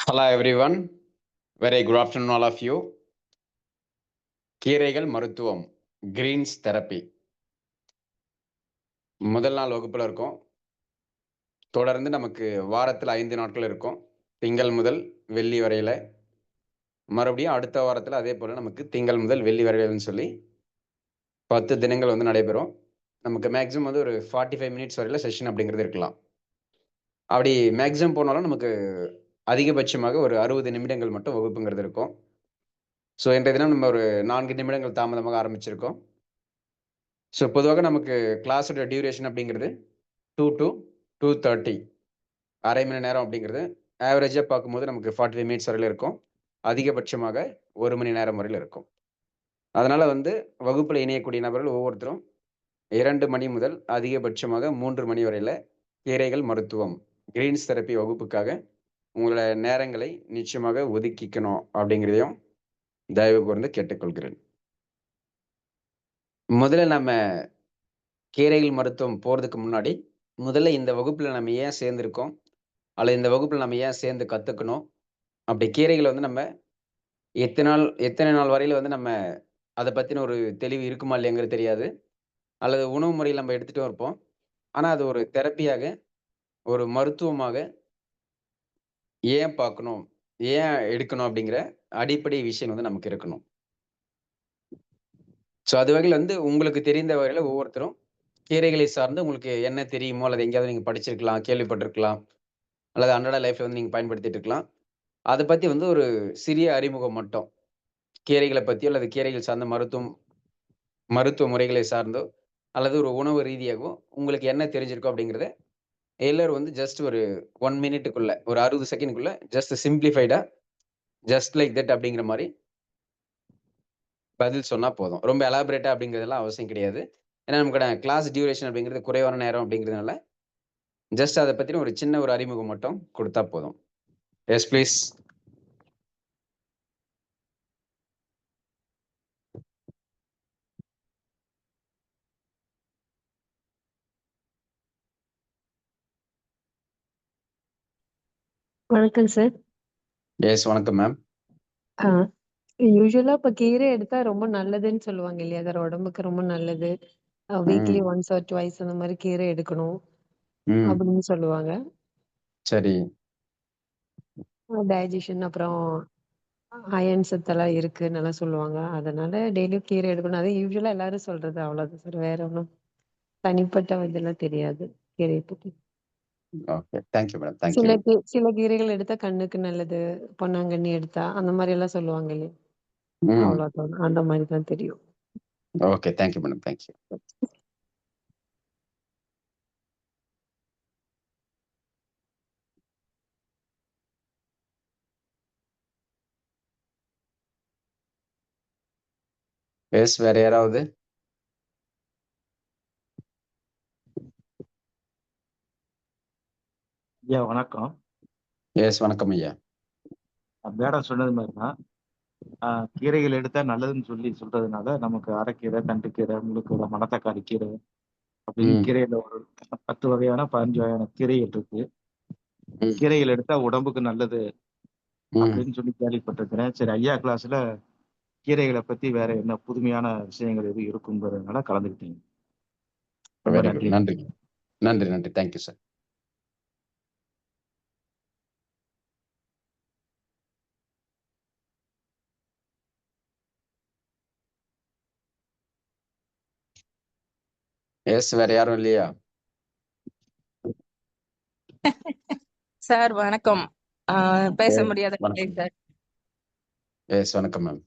Hello everyone. Very good afternoon all of you. கீரைகள் மருத்துவம் Green's therapy முதல் நாள் வகுப்புல இருக்கோம். தொடர்ந்து நமக்கு வாரத்தில் 5 நாட்கள் இருக்கும். திங்கள் முதல் வெள்ளி வரையில. மறுபடியும் அடுத்த வாரத்துல அதே போல நமக்கு திங்கள் முதல் வெள்ளி வரையிலன்னு சொல்லி 10 தினங்கள் வந்து நடைபெறும். நமக்கு மேக்ஸிமம் வந்து ஒரு 45 மினிட்ஸ் வரையில செஷன் அப்படிங்கிறது இருக்கலாம். அப்படி மேக்ஸிமம் போனாலும் நமக்கு அதிகபட்சமாக ஒரு 60 நிமிடங்கள் மட்டும் வகுப்புங்கிறது இருக்கும். ஸோ இன்றைய தினம் நம்ம ஒரு 4 நிமிடங்கள் தாமதமாக ஆரம்பிச்சிருக்கோம். ஸோ பொதுவாக நமக்கு கிளாஸோட டியூரேஷன் அப்படிங்கிறது 2 to 2:30 1/2 மணி நேரம் அப்படிங்கிறது ஆவரேஜா பார்க்கும்போது நமக்கு 45 மினிட்ஸ் வரையில இருக்கும். அதிகபட்சமாக 1 மணி நேரம் வரையில இருக்கும். அதனால வந்து வகுப்புல இணையக்கூடிய நபர்கள் ஒவ்வொருத்தரும் 2 மணி முதல் அதிகபட்சமாக 3 மணி வரையில கீரைகள் மருத்துவம் கிரீன்ஸ் தெரப்பி வகுப்புக்காக உங்களோட நேரங்களை நிச்சயமாக ஒதுக்கிக்கணும் அப்படிங்கிறதையும் தயவு கூர்ந்து கேட்டுக்கொள்கிறேன். முதல்ல நம்ம கீரைகள் மருத்துவம் போறதுக்கு முன்னாடி, முதல்ல இந்த வகுப்புல நம்ம ஏன் சேர்ந்திருக்கோம்? அல்லது இந்த வகுப்புல நம்ம ஏன் சேர்ந்து கத்துக்கணும்? அப்படி கீரைகள வந்து நம்ம எத்தனை நாள் வரையில வந்து நம்ம அத பத்தின ஒரு தெளிவு இருக்குமா இல்லையாங்கிறது தெரியாது. அல்லது உணவு முறையில நம்ம எடுத்துட்டும் இருப்போம். ஆனா அது ஒரு தெரப்பியாக, ஒரு மருத்துவமாக ஏன் பார்க்கணும்? ஏன் எடுக்கணும்? அப்படிங்கிற அடிப்படை விஷயம் வந்து நமக்கு இருக்கணும். ஸோ அது வகையில வந்து உங்களுக்கு தெரிந்த வகையில ஒவ்வொருத்தரும் கீரைகளை சார்ந்து உங்களுக்கு என்ன தெரியுமோ, அல்லது எங்கேயாவது நீங்க படிச்சிருக்கலாம், கேள்விப்பட்டிருக்கலாம். அல்லது அன்றாட லைஃப்ல வந்து நீங்க பயன்படுத்திட்டு இருக்கலாம். அத பத்தி வந்து ஒரு சிறிய அறிமுகம் மட்டும். கீரைகள பத்தியோ அல்லது கீரைகள் சார்ந்த மருத்துவ முறைகளை சார்ந்தோ, அல்லது ஒரு உணவு ரீதியாகவோ உங்களுக்கு என்ன தெரிஞ்சிருக்கோ அப்படிங்கிறத எல்லாரும் வந்து ஜஸ்ட் ஒரு 1 மினிட்டுக்குள்ள ஒரு 60 செகண்ட்க்குள்ள ஜஸ்ட் சிம்ப்ளிஃபைடா ஜஸ்ட் லைக் தட் அப்படிங்கிற மாரி பதில் சொன்னா போதும். ரொம்ப எலாபரேட்டா அப்படிங்கிறதெல்லாம் அவசியம் கிடையாது. ஏன்னா நமக்கான கிளாஸ் டியூரேஷன் அப்படிங்கிறது குறைவான நேரம் அப்படிங்கிறதுனால, ஜஸ்ட் அத பத்தின ஒரு சின்ன ஒரு அறிமுகம் மட்டும் குடுத்தா போதும். Yes please. வணக்கம் சார். எஸ் வணக்கம் மேம். ஆ யூசுவலா இப்ப கீரை எடுத்தா ரொம்ப நல்லதுன்னு சொல்லுவாங்க இல்லையா? அது உடம்புக்கு ரொம்ப நல்லது. வீக்லி ம். ஒன்ஸ் ஆர் ட்வைஸ் அந்த மாரி கீரை எடுக்கணும் ம். அப்படின்னு சொல்லுவாங்க. சரி. டைஜஷன் அப்புறம் அயர்ன் சத்தெல்லாம் இருக்குன்னுலாம் சொல்லுவாங்க. அதனால டெய்லியும் கீரை எடுக்கணும். அது யூசுவலா எல்லாரும் சொல்றது அவ்வளவுதான் சார். வேற ஒண்ணும் தனிப்பட்ட இதெல்லாம் தெரியாது கீரைய பத்தி. Okay. Thank you madam. Thank you. சில கீரைகள் எடுத்தா கண்ணுக்கு நல்லது. பொன்னாங்கண்ணி எடுத்தா அந்த மாரி எல்லாம் சொல்லுவாங்க இல்லையா? ம். அவ்வளவுதான். அந்த மாரி தான் தெரியும். Okay. Thank you madam. Thank you. Yes வேற யாராவது? ஐயா வணக்கம். எஸ் வணக்கம் ஐயா. மேடம் சொன்னது மாதிரி தான் கீரைகள் எடுத்தா நல்லதுன்னு சொல்றதுனால நமக்கு அரைக்கீரை, தண்டுக்கீரை, முழுக்கீரை, மணத்தக்காளி கீரை அப்படின்னு ம். கீரையில ஒரு 10 வகையான 15 வகையான கீரைகள் இருக்கு. ம். கீரைகள் எடுத்தா உடம்புக்கு நல்லது ம். அப்படின்னு சொல்லி கேள்விப்பட்டிருக்கிறேன். சரி, ஐயா கிளாஸ்ல கீரைகளை பத்தி வேற என்ன புதுமையான விஷயங்கள் எதுவும் இருக்குங்கிறதுனால கலந்துக்கிட்டீங்க. ரொம்ப வெரி குட். நன்றி. நன்றி. நன்றி, நன்றி. Thank you sir. எஸ் வேற யாரும் இல்லையா? சார் வணக்கம். பேச எஸ் முடியாத வணக்கம். சார். எஸ் வணக்கம் மேம்.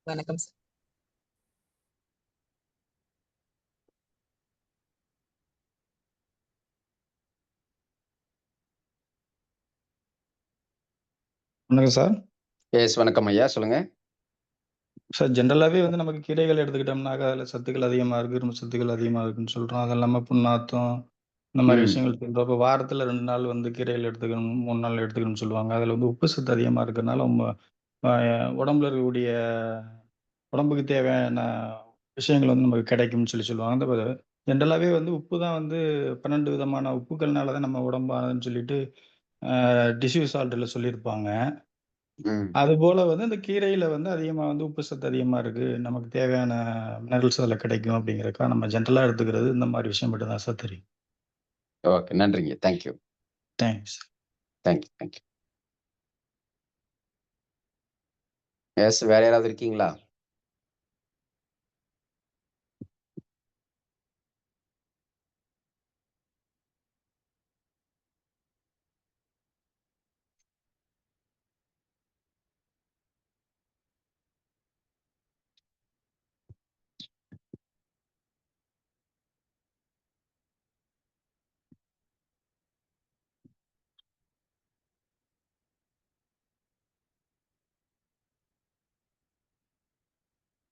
வணக்கம் சார். வணக்கம் சார். எஸ் வணக்கம் ஐயா. சொல்லுங்க. சார் ஜென்ரலாவே வந்து நமக்கு கீரைகள் எடுத்துக்கிட்டோம்னாக்கா, அதுல சத்துக்கள் அதிகமா இருக்கு, இரும்பு சத்துக்கள் அதிகமா இருக்குன்னு சொல்றோம். அது இல்லாம புண்ணாத்தம் இந்த மாரி ம். விஷயங்கள் சொல்றோம். அப்ப வாரத்துல 2 நாள் வந்து கீரைகள் எடுத்துக்கணும், 3 நாள் எடுத்துக்கணும்னு சொல்லுவாங்க. அதுல வந்து உப்பு சத்து அதிகமா இருக்கறனால அ உடம்புல இருக்கக்கூடிய உடம்புக்கு தேவையான விஷயங்கள் வந்து நமக்கு கிடைக்கும்னு சொல்லுவாங்க. ஜென்ரலாவே வந்து உப்பு தான் வந்து 12 விதமான உப்புக்கள்னால தான் நம்ம உடம்பானதுன்னு சொல்லிட்டு டிஷ்யூ சால்ட்ல சொல்லியிருப்பாங்க. ம். அதுபோல வந்து இந்த கீரையில வந்து அதிகமா வந்து உப்பு சத்து அதிகமா இருக்கு. நமக்கு தேவையான மினரல்ஸ் அதில கிடைக்கும் அப்படிங்கிறதுக்காக நம்ம ஜென்ரலா எடுத்துக்கிறது இந்த மாரி விஷயம் மட்டும் தான் சார் தெரியும். ஓகே. நன்றிங்க. Thank you. Thanks. Thank you. Thank you. Yes வேற யாராவது இருக்கீங்களா?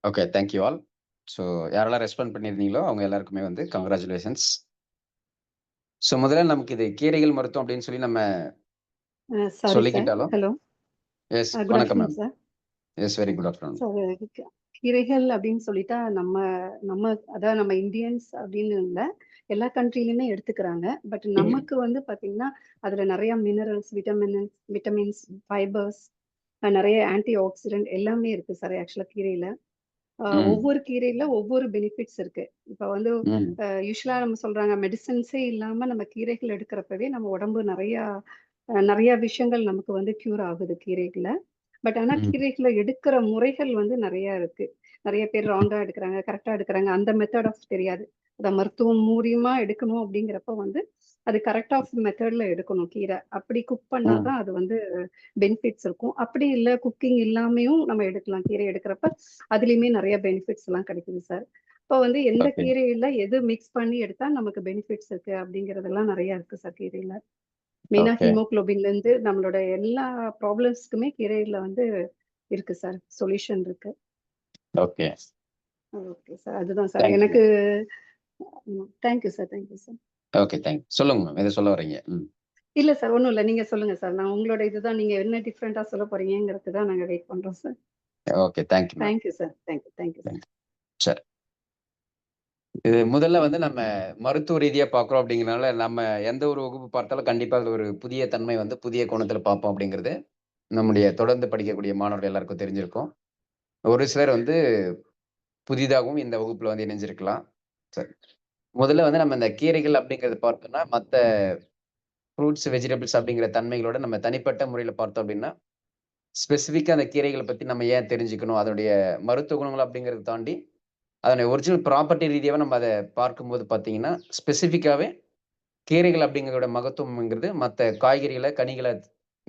Okay. Thank you all. So யாரெல்லாம் ரெஸ்பாண்ட் பண்ணியிருந்தீங்களோ, அவங்க எல்லாருக்குமே வந்து கங்ராச்சுலேஷன்ஸ். ஸோ முதல்ல நமக்கு இது கீரைகள் மருத்துவம் அப்படின்னு சொல்லி நம்ம சாரி சார். சொல்லிக்கிட்டாலும் ஹலோ. எஸ் குட் வணக்கம் afternoon ma'am. Sir. Yes very good afternoon. Sir கீரைகள் அப்படின்னு சொல்லிட்டா நம்ம நம்ம அதாவது நம்ம இந்தியன்ஸ் அப்படின்னு இல்லை, எல்லா கண்ட்ரிலையுமே எடுத்துக்கிறாங்க. பட் நமக்கு வந்து பார்த்தீங்கன்னா அதுல நிறைய மினரல்ஸ், விட்டமின்ஸ், ஃபைபர்ஸ், நிறைய ஆன்டி ஆக்சிடென்ட் எல்லாமே இருக்கு சார் ஆக்சுவலா கீரையில. ம். ஒவ்வொரு கீரையில ஒவ்வொரு பெனிஃபிட்ஸ் இருக்கு. இப்ப வந்து ம். யூஸ்வலா நம்ம சொல்றாங்க மெடிசன்ஸே இல்லாம நம்ம கீரைகள் எடுக்கிறப்பவே நம்ம உடம்பு நிறைய விஷயங்கள் நமக்கு வந்து கியூர் ஆகுது கீரைகள்ல. பட் ஆனா ம். கீரைகளை எடுக்கிற முறைகள் வந்து நிறைய இருக்கு. நிறைய பேர் ராங்கா எடுக்கிறாங்க, கரெக்டா எடுக்கிறாங்க. அந்த மெத்தட் ஆஃப் தெரியாது. அத மருத்துவம் மூலியமா எடுக்கணும் அப்படிங்கிறப்ப வந்து அது கரெக்ட் ஆஃப் மெத்தட்ல எடுக்கணும் கீரை. அப்படி குக் ம். பண்ணாதான் அது வந்து பெனிஃபிட்ஸ் இருக்கும். அப்படி இல்ல குக்கிங் இல்லாமையும் நம்ம எடுக்கலாம். கீரை எடுக்கிறப்ப அதுலயுமே நிறைய பெனிஃபிட்ஸ் எல்லாம் கிடைக்குது சார். இப்போ வந்து எந்த ஓகே. கீரையில எது மிக்ஸ் பண்ணி எடுத்தா நமக்கு பெனிஃபிட்ஸ் இருக்கு அப்படிங்கறதெல்லாம் நிறைய இருக்கு சார் கீரையில. மெயினா ஓகே. ஹீமோகுளோபின்ல இருந்து நம்மளோட எல்லா ப்ராப்ளம்ஸ்க்குமே கீரையில வந்து இருக்கு சார், சொல்யூஷன் இருக்கு. ஓகே. ஓகே சார், அதுதான் சார் தேங்க் யூ. எனக்கு. Thank you sir, thank you sir. Okay. Thank you. சொல்லுங்க மேம். எத சொல்ல வர்றீங்க? ம். இல்ல சார், ஒண்ணும் இல்ல. நீங்க சொல்லுங்க சார். நான் உங்களோட இதுதான், நீங்க என்ன டிஃப்ரெண்டா சொல்ல போறீங்கிறதுக்கு தான் நாங்க வெயிட் பண்றோம் sir. Okay. Thank you ma'am. Thank you sir, thank you sir. சரி. இது முதல்ல வந்து நம்ம மருத்துவ ரீதியா பார்க்குறோம் அப்படிங்கிறனால, நம்ம எந்த ஒரு வகுப்பு பார்த்தாலும் கண்டிப்பா அதுல ஒரு புதிய தன்மை வந்து புதிய கோணத்துல பார்ப்போம் அப்படிங்கிறது, நம்முடைய தொடர்ந்து படிக்கக்கூடிய மாணவர்கள் எல்லாருக்கும் தெரிஞ்சிருக்கும். ஒரு சிலர் வந்து புதிதாகவும் இந்த வகுப்புல வந்து இணைஞ்சிருக்கலாம். சரி. முதல்ல வந்து நம்ம இந்த கீரைகள் அப்படிங்கிறத பார்த்தோம்னா, மத்த ஃப்ரூட்ஸ், வெஜிடபிள்ஸ் அப்படிங்கிற தன்மைகளோட நம்ம தனிப்பட்ட முறையில பார்த்தோம் அப்படின்னா, ஸ்பெசிஃபிக்கா அந்த கீரைகள பத்தி நம்ம ஏன் தெரிஞ்சுக்கணும்? அதனுடைய மருத்துவ குணங்கள் அப்படிங்கிறத தாண்டி, அதனுடைய ஒரிஜினல் ப்ராப்பர்ட்டி ரீதியாவே நம்ம அத பார்க்கும்போது பார்த்தீங்கன்னா, ஸ்பெசிஃபிக்காவே கீரைகள் அப்படிங்கிறதோட மகத்துவம்ங்கிறது மத்த காய்கறிகள, கனிகள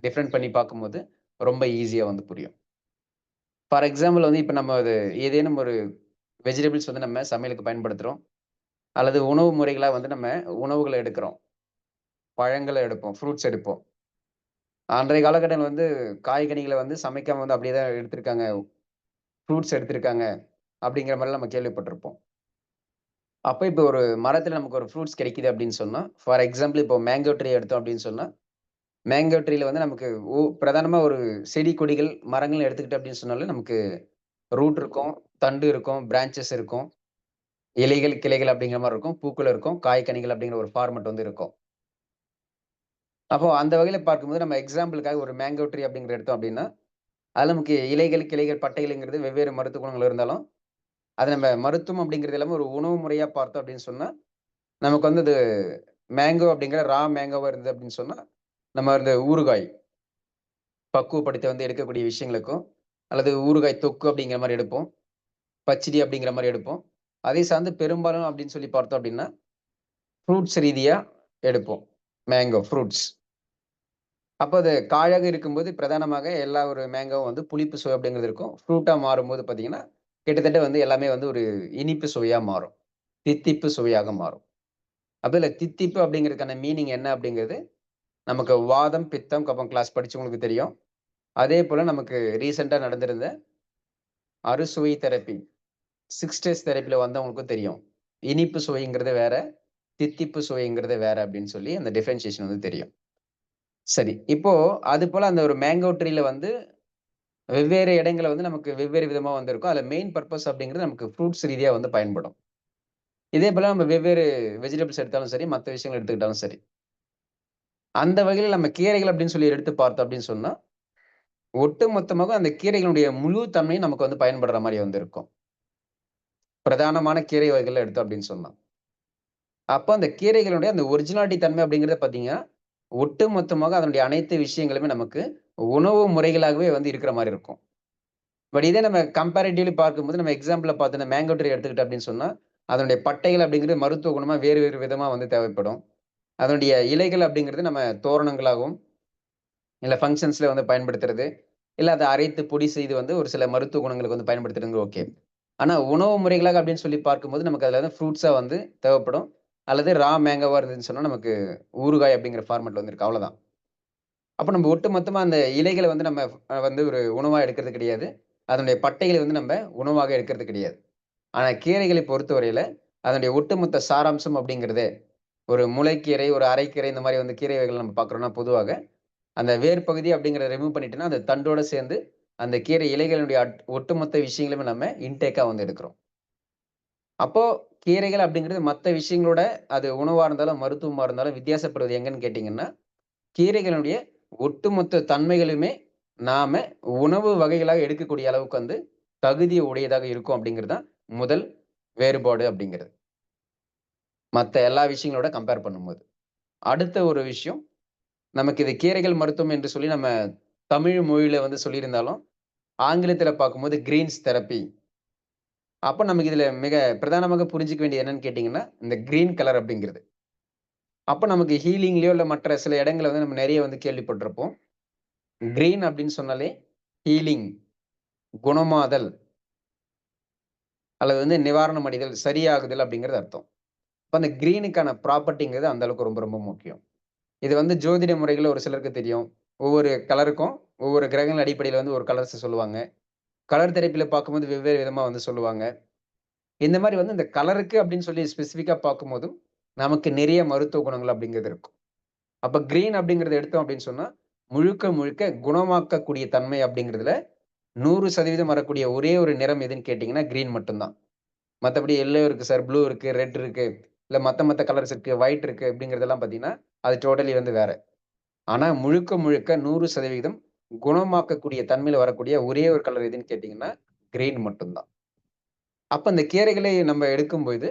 டிஃபரெண்ட் பண்ணி பார்க்கும்போது ரொம்ப ஈஸியா வந்து புரியும். ஃபார் எக்ஸாம்பிள் வந்து இப்ப நம்ம ஏதேனும் ஒரு வெஜிடபிள்ஸ் வந்து நம்ம சமையலுக்கு பயன்படுத்துறோம். அல்லது உணவு முறைகளா வந்து நம்ம உணவுகள எடுக்கிறோம். பழங்கள எடுப்போம், ஃப்ரூட்ஸ் எடுப்போம். அன்றைய காலகட்டங்கள்ல வந்து காய்கனிகள வந்து சமைக்காம வந்து அப்படியே தான் எடுத்திருக்காங்க. ஃப்ரூட்ஸ் எடுத்திருக்காங்க. அப்படிங்கிற மாரிலாம் நம்ம கேள்விப்பட்டிருப்போம். அப்ப இப்ப ஒரு மரத்துல நமக்கு ஒரு ஃப்ரூட்ஸ் கிடைக்குது அப்படின்னு சொன்னா, ஃபார் எக்ஸாம்பிள் இப்போ மேங்கோ ட்ரீ எடுத்தோம் அப்படின்னு சொன்னா, மேங்கோ ட்ரீல வந்து நமக்கு பிரதானமா ஒரு செடி, கொடிகள், மரங்கள்னு எடுத்துக்கிட்டோம் அப்படின்னு சொன்னாலே நமக்கு ரூட் இருக்கும், தண்டு இருக்கும், பிரான்ச்சஸ் இருக்கும், இலைகள், கிளைகள் அப்படிங்கிற மாரி இருக்கும், பூக்கள் இருக்கும், காய், கனிகள் அப்படிங்கிற ஒரு ஃபார்மட் வந்து இருக்கும். அப்போ அந்த வகையில பார்க்கும்போது நம்ம எக்ஸாம்பிளுக்காக ஒரு மேங்கோ ட்ரீ அப்படிங்கிற எடுத்தோம் அப்படின்னா, அதுல நமக்கு இலைகள், கிளைகள், பட்டைகள்ங்கிறது வெவ்வேறு மருத்துவ குணங்கள் இருந்தாலும், அது நம்ம மருத்துவம் அப்படிங்கிறது எல்லாமே ஒரு உணவு முறையா பார்த்தோம் அப்படின்னு சொன்னா, நமக்கு வந்து அது மேங்கோ அப்படிங்கிற மேங்கோவா இருந்தது அப்படின்னு சொன்னா, நம்ம அந்த ஊறுகாய் பக்குவப்படுத்தி வந்து எடுக்கக்கூடிய விஷயங்களுக்கும், அல்லது ஊறுகாய் தொக்கு அப்படிங்கிற மாரி எடுப்போம். பச்சடி அப்படிங்கிற மாரி எடுப்போம். அதை சார்ந்து பெரும்பாலும் அப்படின்னு சொல்லி பார்த்தோம் அப்படின்னா, ஃப்ரூட்ஸ் ரீதியா எடுப்போம். Mango fruits. அப்ப அது காயாக இருக்கும்போது பிரதானமாக எல்லா ஒரு மேங்கோவும் வந்து புளிப்பு சுவை அப்படிங்கிறது இருக்கும். ஃப்ரூட்டா மாறும்போது பார்த்தீங்கன்னா, கிட்டத்தட்ட வந்து எல்லாமே வந்து ஒரு இனிப்பு சுவையா மாறும். தித்திப்பு சுவையாக மாறும். அப்ப இதுல தித்திப்பு அப்படிங்கிறதுக்கான மீனிங் என்ன அப்படிங்கிறது, நமக்கு வாதம், பித்தம், கபம் கிளாஸ் படிச்சவங்களுக்கு தெரியும். அதே போல நமக்கு ரீசென்ட்டா நடந்திருந்த அறுசுவை தெரப்பி, 6 ஸ்டேஜ் தெரப்பில வந்தவங்களுக்கும் தெரியும். இனிப்பு சுவைங்கிறது வேற, தித்திப்பு சுவைங்கிறது வேற அப்படின்னு சொல்லி அந்த டிஃபரன்ஷியேஷன் வந்து தெரியும். சரி. இப்போ அதுபோல அந்த ஒரு மேங்கோ ட்ரீல வந்து வெவ்வேறு இடங்கள்ல வந்து நமக்கு வெவ்வேறு விதமா வந்து இருக்கும். அதுல மெயின் பர்ப்பஸ் அப்படிங்கிறது நமக்கு ஃப்ரூட்ஸ் ரீதியா வந்து பயன்படும். இதே போல நம்ம வெவ்வேறு வெஜிடபிள்ஸ் எடுத்தாலும் சரி, மத்த விஷயங்கள் எடுத்துக்கிட்டாலும் சரி. அந்த வகையில நம்ம கீரைகள் அப்படின்னு சொல்லி எடுத்து பார்த்தோம் அப்படின்னு சொன்னா, ஒட்டுமொத்தமாக அந்த கீரைகளுடைய முழு தன்மையும் நமக்கு வந்து பயன்படுற மாரி வந்து இருக்கும். பிரதானமான கீரை வகைகள் எடுத்தோம் அப்படின்னு சொன்னா. அப்ப அந்த கீரைகளுடைய அந்த ஒரிஜினாலிட்டி தன்மை அப்படிங்கிறத பார்த்தீங்கன்னா, ஒட்டுமொத்தமாக அதனுடைய அனைத்து விஷயங்களுமே நமக்கு உணவு முறைகளாகவே வந்து இருக்கிற மாரி இருக்கும். பட் இதே நம்ம கம்பேரிட்டிவ்லி பார்க்கும்போது நம்ம எக்ஸாம்பிள்ல பார்த்த இந்த மேங்கோ ட்ரீ எடுத்துக்கிட்டோம் அப்படின்னு சொன்னா, அதனுடைய பட்டைகள் அப்படிங்கிறது மருத்துவ குணமா வேறு வேறு விதமா வந்து தேவைப்படும். அதனுடைய இலைகள் அப்படிங்கிறது நம்ம தோரணங்களாகவும், இல்ல ஃபங்ஷன்ஸ்ல வந்து பயன்படுத்துறது, இல்ல அத அரைத்து பொடி செய்து வந்து ஒரு சில மருத்துவ குணங்களுக்கு வந்து பயன்படுத்துறது ஓகே. ஆனா உணவு முறைகளாக அப்படின்னு சொல்லி பார்க்கும்போது நமக்கு அதுல வந்து ஃப்ரூட்ஸா வந்து தேவைப்படும். அல்லது ரா மேங்கோவா இருந்துச்சுன்னு சொன்னா நமக்கு ஊறுகாய் அப்படிங்கிற ஃபார்மேட்ல வந்து இருக்கு. அவ்வளோதான். அப்ப நம்ம ஒட்டுமொத்தமா அந்த இலைகள வந்து நம்ம வந்து ஒரு உணவா எடுக்கிறது கிடையாது. அதனுடைய பட்டைகளை வந்து நம்ம உணவாக எடுக்கிறது கிடையாது. ஆனா கீரைகளை பொறுத்தவரையில, அதனுடைய ஒட்டுமொத்த சாராம்சம் அப்படிங்கிறதே, ஒரு முளைக்கீரை, ஒரு அரைக்கீரை இந்த மாரி வந்து கீரை வகைகள் நம்ம பார்க்குறோம்னா, பொதுவாக அந்த வேர் பகுதி அப்படிங்கிறத ரிமூவ் பண்ணிட்டோம்னா, அந்த தண்டோட சேர்ந்து அந்த கீரை இலைகளுடைய ஒட்டுமொத்த விஷயங்களுமே நம்ம இன்டேக்கா வந்து எடுக்கிறோம். அப்போ கீரைகள் அப்படிங்கிறது மத்த விஷயங்களோட அது உணவா இருந்தாலும், மருத்துவமா இருந்தாலும் வித்தியாசப்படுவது எங்கன்னு கேட்டீங்கன்னா, கீரைகளுடைய ஒட்டுமொத்த தன்மைகளுமே நாம உணவு வகைகளாக எடுக்கக்கூடிய அளவுக்கு வந்து தகுதி உடையதாக இருக்கும் அப்படிங்கிறது தான் முதல் வேறுபாடு அப்படிங்கிறது. மத்த எல்லா விஷயங்களோட கம்பேர் பண்ணும்போது. அடுத்த ஒரு விஷயம், நமக்கு இது கீரைகள் மருத்துவம் என்று சொல்லி நம்ம தமிழ் மொழியில வந்து சொல்லியிருந்தாலும், ஆங்கிலத்தில பார்க்கும்போது கிரீன்ஸ் தெரப்பி. அப்ப நமக்கு இதுல மிக பிரதானமாக புரிஞ்சுக்க வேண்டியது என்னன்னு கேட்டீங்கன்னா, இந்த கிரீன் கலர் அப்படிங்கிறது. அப்ப நமக்கு ஹீலிங்லயோ இல்ல மற்ற சில இடங்கள்ல வந்து நம்ம நெறைய வந்து கேள்விப்பட்டிருப்போம். கிரீன் அப்படின்னு சொன்னாலே ஹீலிங், குணமாதல் அல்லது வந்து நிவாரணம் அடைதல், சரியாகுதல் அப்படிங்கிறது அர்த்தம். அப்ப அந்த கிரீனுக்கான ப்ராப்பர்ட்டிங்கிறது அந்த அளவுக்கு ரொம்ப ரொம்ப முக்கியம். இது வந்து ஜோதிட முறைகள்ல ஒரு சிலருக்கு தெரியும். ஒவ்வொரு கலருக்கும் ஒவ்வொரு கிரகங்கள் அடிப்படையில வந்து ஒரு கலர்ஸ் சொல்லுவாங்க. கலர் தெரப்பில பார்க்கும்போது வெவ்வேறு விதமா வந்து சொல்லுவாங்க. இந்த மாரி வந்து இந்த கலருக்கு அப்படின்னு சொல்லி ஸ்பெசிஃபிக்கா பார்க்கும்போதும், நமக்கு நிறைய மருத்துவ குணங்கள் அப்படிங்கிறது இருக்கும். அப்ப கிரீன் அப்படிங்கிறத எடுத்தோம் அப்படின்னு சொன்னா, முழுக்க முழுக்க குணமாக்கக்கூடிய தன்மை அப்படிங்கிறதுல 100% வரக்கூடிய ஒரே ஒரு நிறம் எதுன்னு கேட்டீங்கன்னா, கிரீன் மட்டும் தான். மத்தபடி எல்லோ இருக்கு சார், ப்ளூ இருக்கு, ரெட் இருக்கு, இல்ல மத்த கலர்ஸ் இருக்கு, ஒயிட் இருக்கு அப்படிங்கிறதெல்லாம் பார்த்தீங்கன்னா, அது டோட்டலி வந்து வேற. ஆனா முழுக்க முழுக்க 100% குணமாக்கக்கூடிய தன்மையில வரக்கூடிய ஒரே ஒரு கலர் எதுன்னு கேட்டீங்கன்னா, கிரீன் மட்டும் தான். அப்ப இந்த கீரைகளை நம்ம எடுக்கும்போது,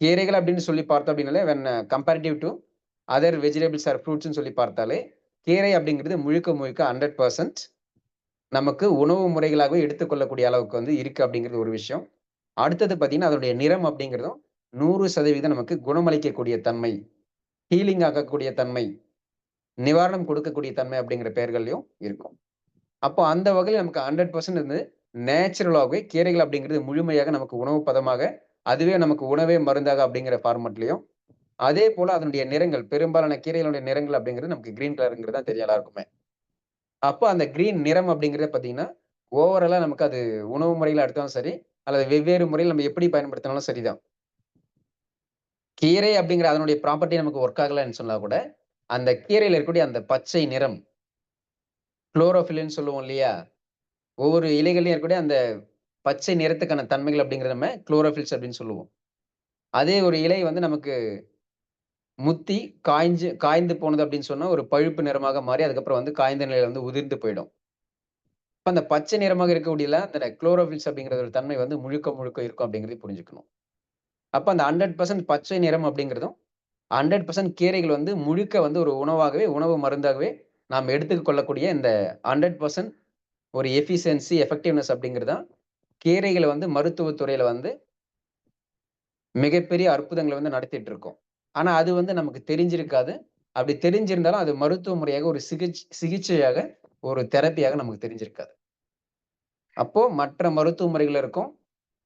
கீரைகள் அப்படின்னு சொல்லி பார்த்தோம் அப்படின்னாலே when comparative to other vegetables or ஃப்ரூட்ஸ்ன்னு சொல்லி பார்த்தாலே, கீரை அப்படிங்கிறது முழுக்க முழுக்க 100% நமக்கு உணவு முறைகளாகவே எடுத்துக்கொள்ளக்கூடிய அளவுக்கு வந்து இருக்கு அப்படிங்கிறது ஒரு விஷயம். அடுத்தது பார்த்தீங்கன்னா, அதனுடைய நிறம் அப்படிங்கிறதும் 100% நமக்கு குணமளிக்கக்கூடிய தன்மை, ஹீலிங் ஆக்கக்கூடிய தன்மை, நிவாரணம் கொடுக்கக்கூடிய தன்மை அப்படிங்கிற பெயர்கள்லயும் இருக்கும். அப்போ அந்த வகையில நமக்கு 100% வந்து நேச்சுரலாவே கீரைகள் அப்படிங்கிறது முழுமையாக நமக்கு உணவு பதமாக, அதுவே நமக்கு உணவே மருந்தாக அப்படிங்கிற ஃபார்மட்லயும், அதே போல அதனுடைய நிறங்கள் பெரும்பாலான கீரைகளுடைய நிறங்கள் அப்படிங்கிறது நமக்கு கிரீன் கலர்ங்கிறது தான் தெரியும் எல்லாருக்குமே. அப்ப அந்த கிரீன் நிறம் அப்படிங்கிறத பார்த்தீங்கன்னா, ஓவராலா நமக்கு அது உணவு முறையில எடுத்தாலும் சரி, அல்லது வெவ்வேறு முறையில் நம்ம எப்படி பயன்படுத்தினாலும் சரிதான். கீரை அப்படிங்கிற அதனுடைய ப்ராப்பர்ட்டி நமக்கு ஒர்க் ஆகலன்னு சொன்னா கூட, அந்த கீரையில இருக்கக்கூடிய அந்த பச்சை நிறம், குளோரோஃபில்ன்னு சொல்லுவோம் இல்லையா? ஒவ்வொரு இலைகள்லயும் இருக்கக்கூடிய அந்த பச்சை நிறத்துக்கான தன்மைகள் அப்படிங்கிறத நம்ம குளோரோஃபில்ஸ் அப்படின்னு சொல்லுவோம். அதே ஒரு இலை வந்து நமக்கு முத்தி காய்ந்து போனது அப்படின்னு சொன்னா, ஒரு பழுப்பு நிறமாக மாறி அதுக்கப்புறம் வந்து காய்ந்த நிலையில வந்து உதிர்ந்து போயிடும். அப்ப அந்த பச்சை நிறமாக இருக்கக்கூடியதுல அந்த குளோரோஃபில்ஸ் அப்படிங்கிற ஒரு தன்மை வந்து முழுக்க முழுக்க இருக்கும் அப்படிங்கிறதையும் புரிஞ்சுக்கணும். அப்ப அந்த 100% பச்சை நிறம் அப்படிங்கிறதும், 100% கீரைகள் வந்து முழுக்க வந்து ஒரு உணவாகவே, உணவு மருந்தாகவே நாம் எடுத்துக் கொள்ளக்கூடிய இந்த 100% ஒரு எஃபிஷியன்சி, எஃபெக்டிவ்னஸ் அப்படிங்கிறது தான் கீரைகள வந்து மருத்துவத் துறையில வந்து மிகப்பெரிய அற்புதங்கள வந்து நடத்திட்டு இருக்கோம். ஆனா அது வந்து நமக்கு தெரிஞ்சிருக்காது. அப்படி தெரிஞ்சிருந்தாலும் அது மருத்துவ முறையாக ஒரு சிகிச்சையாக, ஒரு தெரப்பியாக நமக்கு தெரிஞ்சிருக்காது. அப்போ மற்ற மருத்துவ முறைகள் இருக்கும்.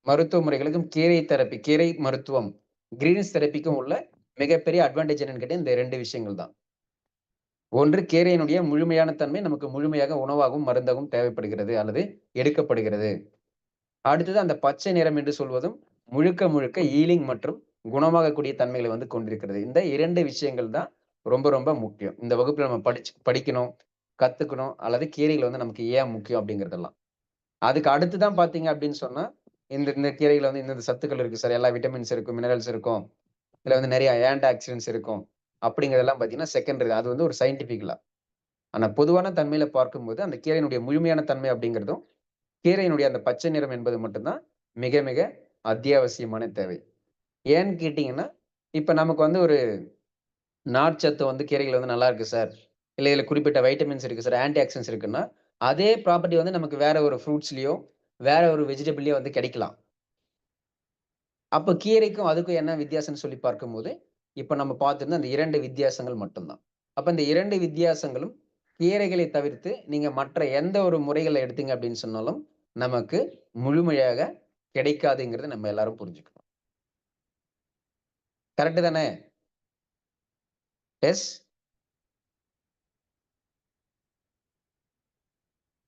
மருத்துவ முறைகளுக்கும் கீரை தெரப்பி, கீரை மருத்துவம், கிரீன்ஸ் தெரப்பிக்கும் உள்ள மிகப்பெரிய அட்வான்டேஜ் என்னன்னு கேட்டா, இந்த 2 விஷயங்கள் தான். ஒன்று கீரையினுடைய முழுமையான தன்மை நமக்கு முழுமையாக உணவாகவும், மருந்தாகவும் தேவைப்படுகிறது அல்லது எடுக்கப்படுகிறது. அடுத்தது அந்த பச்சை நிறம் என்று சொல்வதும் முழுக்க முழுக்க ஹீலிங் மற்றும் குணமாகக்கூடிய தன்மைகளை வந்து கொண்டிருக்கிறது. இந்த 2 விஷயங்கள் தான் ரொம்ப ரொம்ப முக்கியம். இந்த வகுப்புல நம்ம படிக்கணும், கத்துக்கணும் அல்லது கீரைகள் வந்து நமக்கு ஏன் முக்கியம் அப்படிங்கிறதெல்லாம். அதுக்கு அடுத்து தான் பார்த்தீங்க அப்படின்னு சொன்னா, இந்த இந்த கீரையில வந்து இந்தந்த சத்துக்கள் இருக்கு சார். எல்லா விட்டமின்ஸ் இருக்கும், மினரல்ஸ் இருக்கும். இதுல வந்து நெறைய ஆன்டி ஆக்ஸிடென்ட்ஸ் இருக்கும். அப்படிங்கிறதெல்லாம் பார்த்தீங்கன்னா செகண்டரி. அது வந்து ஒரு சயின்டிஃபிக் லா. ஆனா பொதுவான தன்மையில பார்க்கும்போது அந்த கீரையினுடைய முழுமையான தன்மை அப்படிங்கிறதும், கீரையினுடைய அந்த பச்சை நிறம் என்பது மட்டும் தான் மிக மிக அத்தியாவசியமான தேவை. ஏன்னு கேட்டீங்கன்னா, இப்ப நமக்கு வந்து ஒரு நார்ச்சத்து வந்து கீரைகள் வந்து நல்லா இருக்கு சார். இல்ல இதுல குறிப்பிட்ட வைட்டமின்ஸ் இருக்கு சார், ஆன்டி ஆக்ஸிடன்ட்ஸ் இருக்குன்னா, அதே ப்ராப்பர்ட்டி வந்து நமக்கு வேற ஒரு ஃப்ரூட்ஸ்லயோ, வேற ஒரு வெஜிடபிள்லயோ வந்து கிடைக்கலாம். அப்ப கீரைக்கும் அதுக்கும் என்ன வித்தியாசம்ன்னு சொல்லி பார்க்கும்போது, இப்ப நம்ம பார்த்திருந்த அந்த 2 வித்தியாசங்கள் மட்டும் தான். அப்ப இந்த 2 வித்தியாசங்களும் கீரைகளை தவிர்த்து நீங்க மற்ற எந்த ஒரு முறைகள எடுத்தீங்க அப்படின்னு சொன்னாலும், நமக்கு முழுமையாக கிடைக்காதுங்கிறத நம்ம எல்லாரும் புரிஞ்சுக்கணும். கரெக்ட் தானே? எஸ்.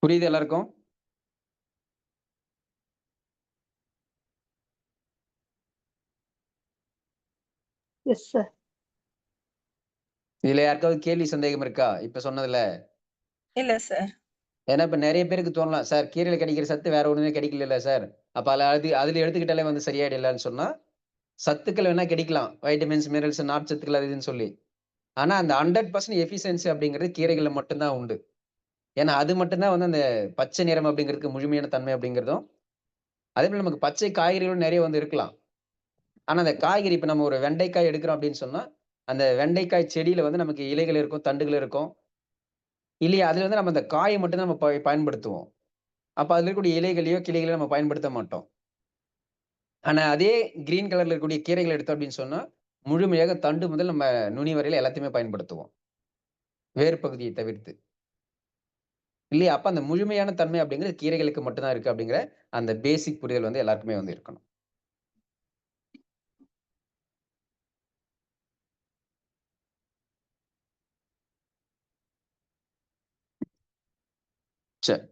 புரியுது எல்லாருக்கும்? Yes sir. இதுல யாருக்காவது கேள்வி சந்தேகம் இருக்கா? இப்ப சொன்னதுல? இல்ல சார். ஏன்னா இப்ப நெறைய பேருக்கு தோணலாம், சார் கீரையில கிடைக்கிற சத்து வேற ஒண்ணுமே கிடைக்கலல்ல சார். அப்ப அதுல எடுத்துக்கிட்டாலே வந்து சரியாயிடலான்னு சொன்னா, சத்துக்கள் வேணா கிடைக்கலாம். வைட்டமின்ஸ், மினரல்ஸ், நார்ச்சத்துக்கள் அது இதுன்னு சொல்லி. ஆனா அந்த 100% எஃபிஷியன்சி அப்படிங்கிறது கீரைகள்ல மட்டும் தான் உண்டு. ஏன்னா அது மட்டும் தான் வந்து அந்த பச்சை நிறம் அப்படிங்கிறதுக்கு முழுமையான தன்மை அப்படிங்கிறதும், அதேபோல நமக்கு பச்சை காய்கறிகளும் நெறைய வந்து இருக்கலாம். ஆனா அந்த காய்கறி இப்ப நம்ம ஒரு வெண்டைக்காய் எடுக்கிறோம் அப்படின்னு சொன்னா, அந்த வெண்டைக்காய் செடியில வந்து நமக்கு இலைகள் இருக்கும், தண்டுகள் இருக்கும். இல்லையா? அதுல வந்து நம்ம அந்த காய மட்டும் தான் நம்ம பயன்படுத்துவோம். அப்ப அதுல இருக்கக்கூடிய இலைகளையோ, கிளைகளையோ நம்ம பயன்படுத்த மாட்டோம். ஆனா அதே கிரீன் கலர்ல இருக்கக்கூடிய கீரைகள் எடுத்தோம் அப்படின்னு சொன்னா, முழுமையாக தண்டு முதல் நம்ம நுனி வரையில எல்லாத்தையுமே பயன்படுத்துவோம். வேர் பகுதியை தவிர்த்து. இல்லையா? அப்ப அந்த முழுமையான தன்மை அப்படிங்கிறது கீரைகளுக்கு மட்டும் தான் இருக்கு அப்படிங்கிற அந்த பேசிக் புரிதல் வந்து எல்லாருக்குமே வந்து இருக்கணும். சரி.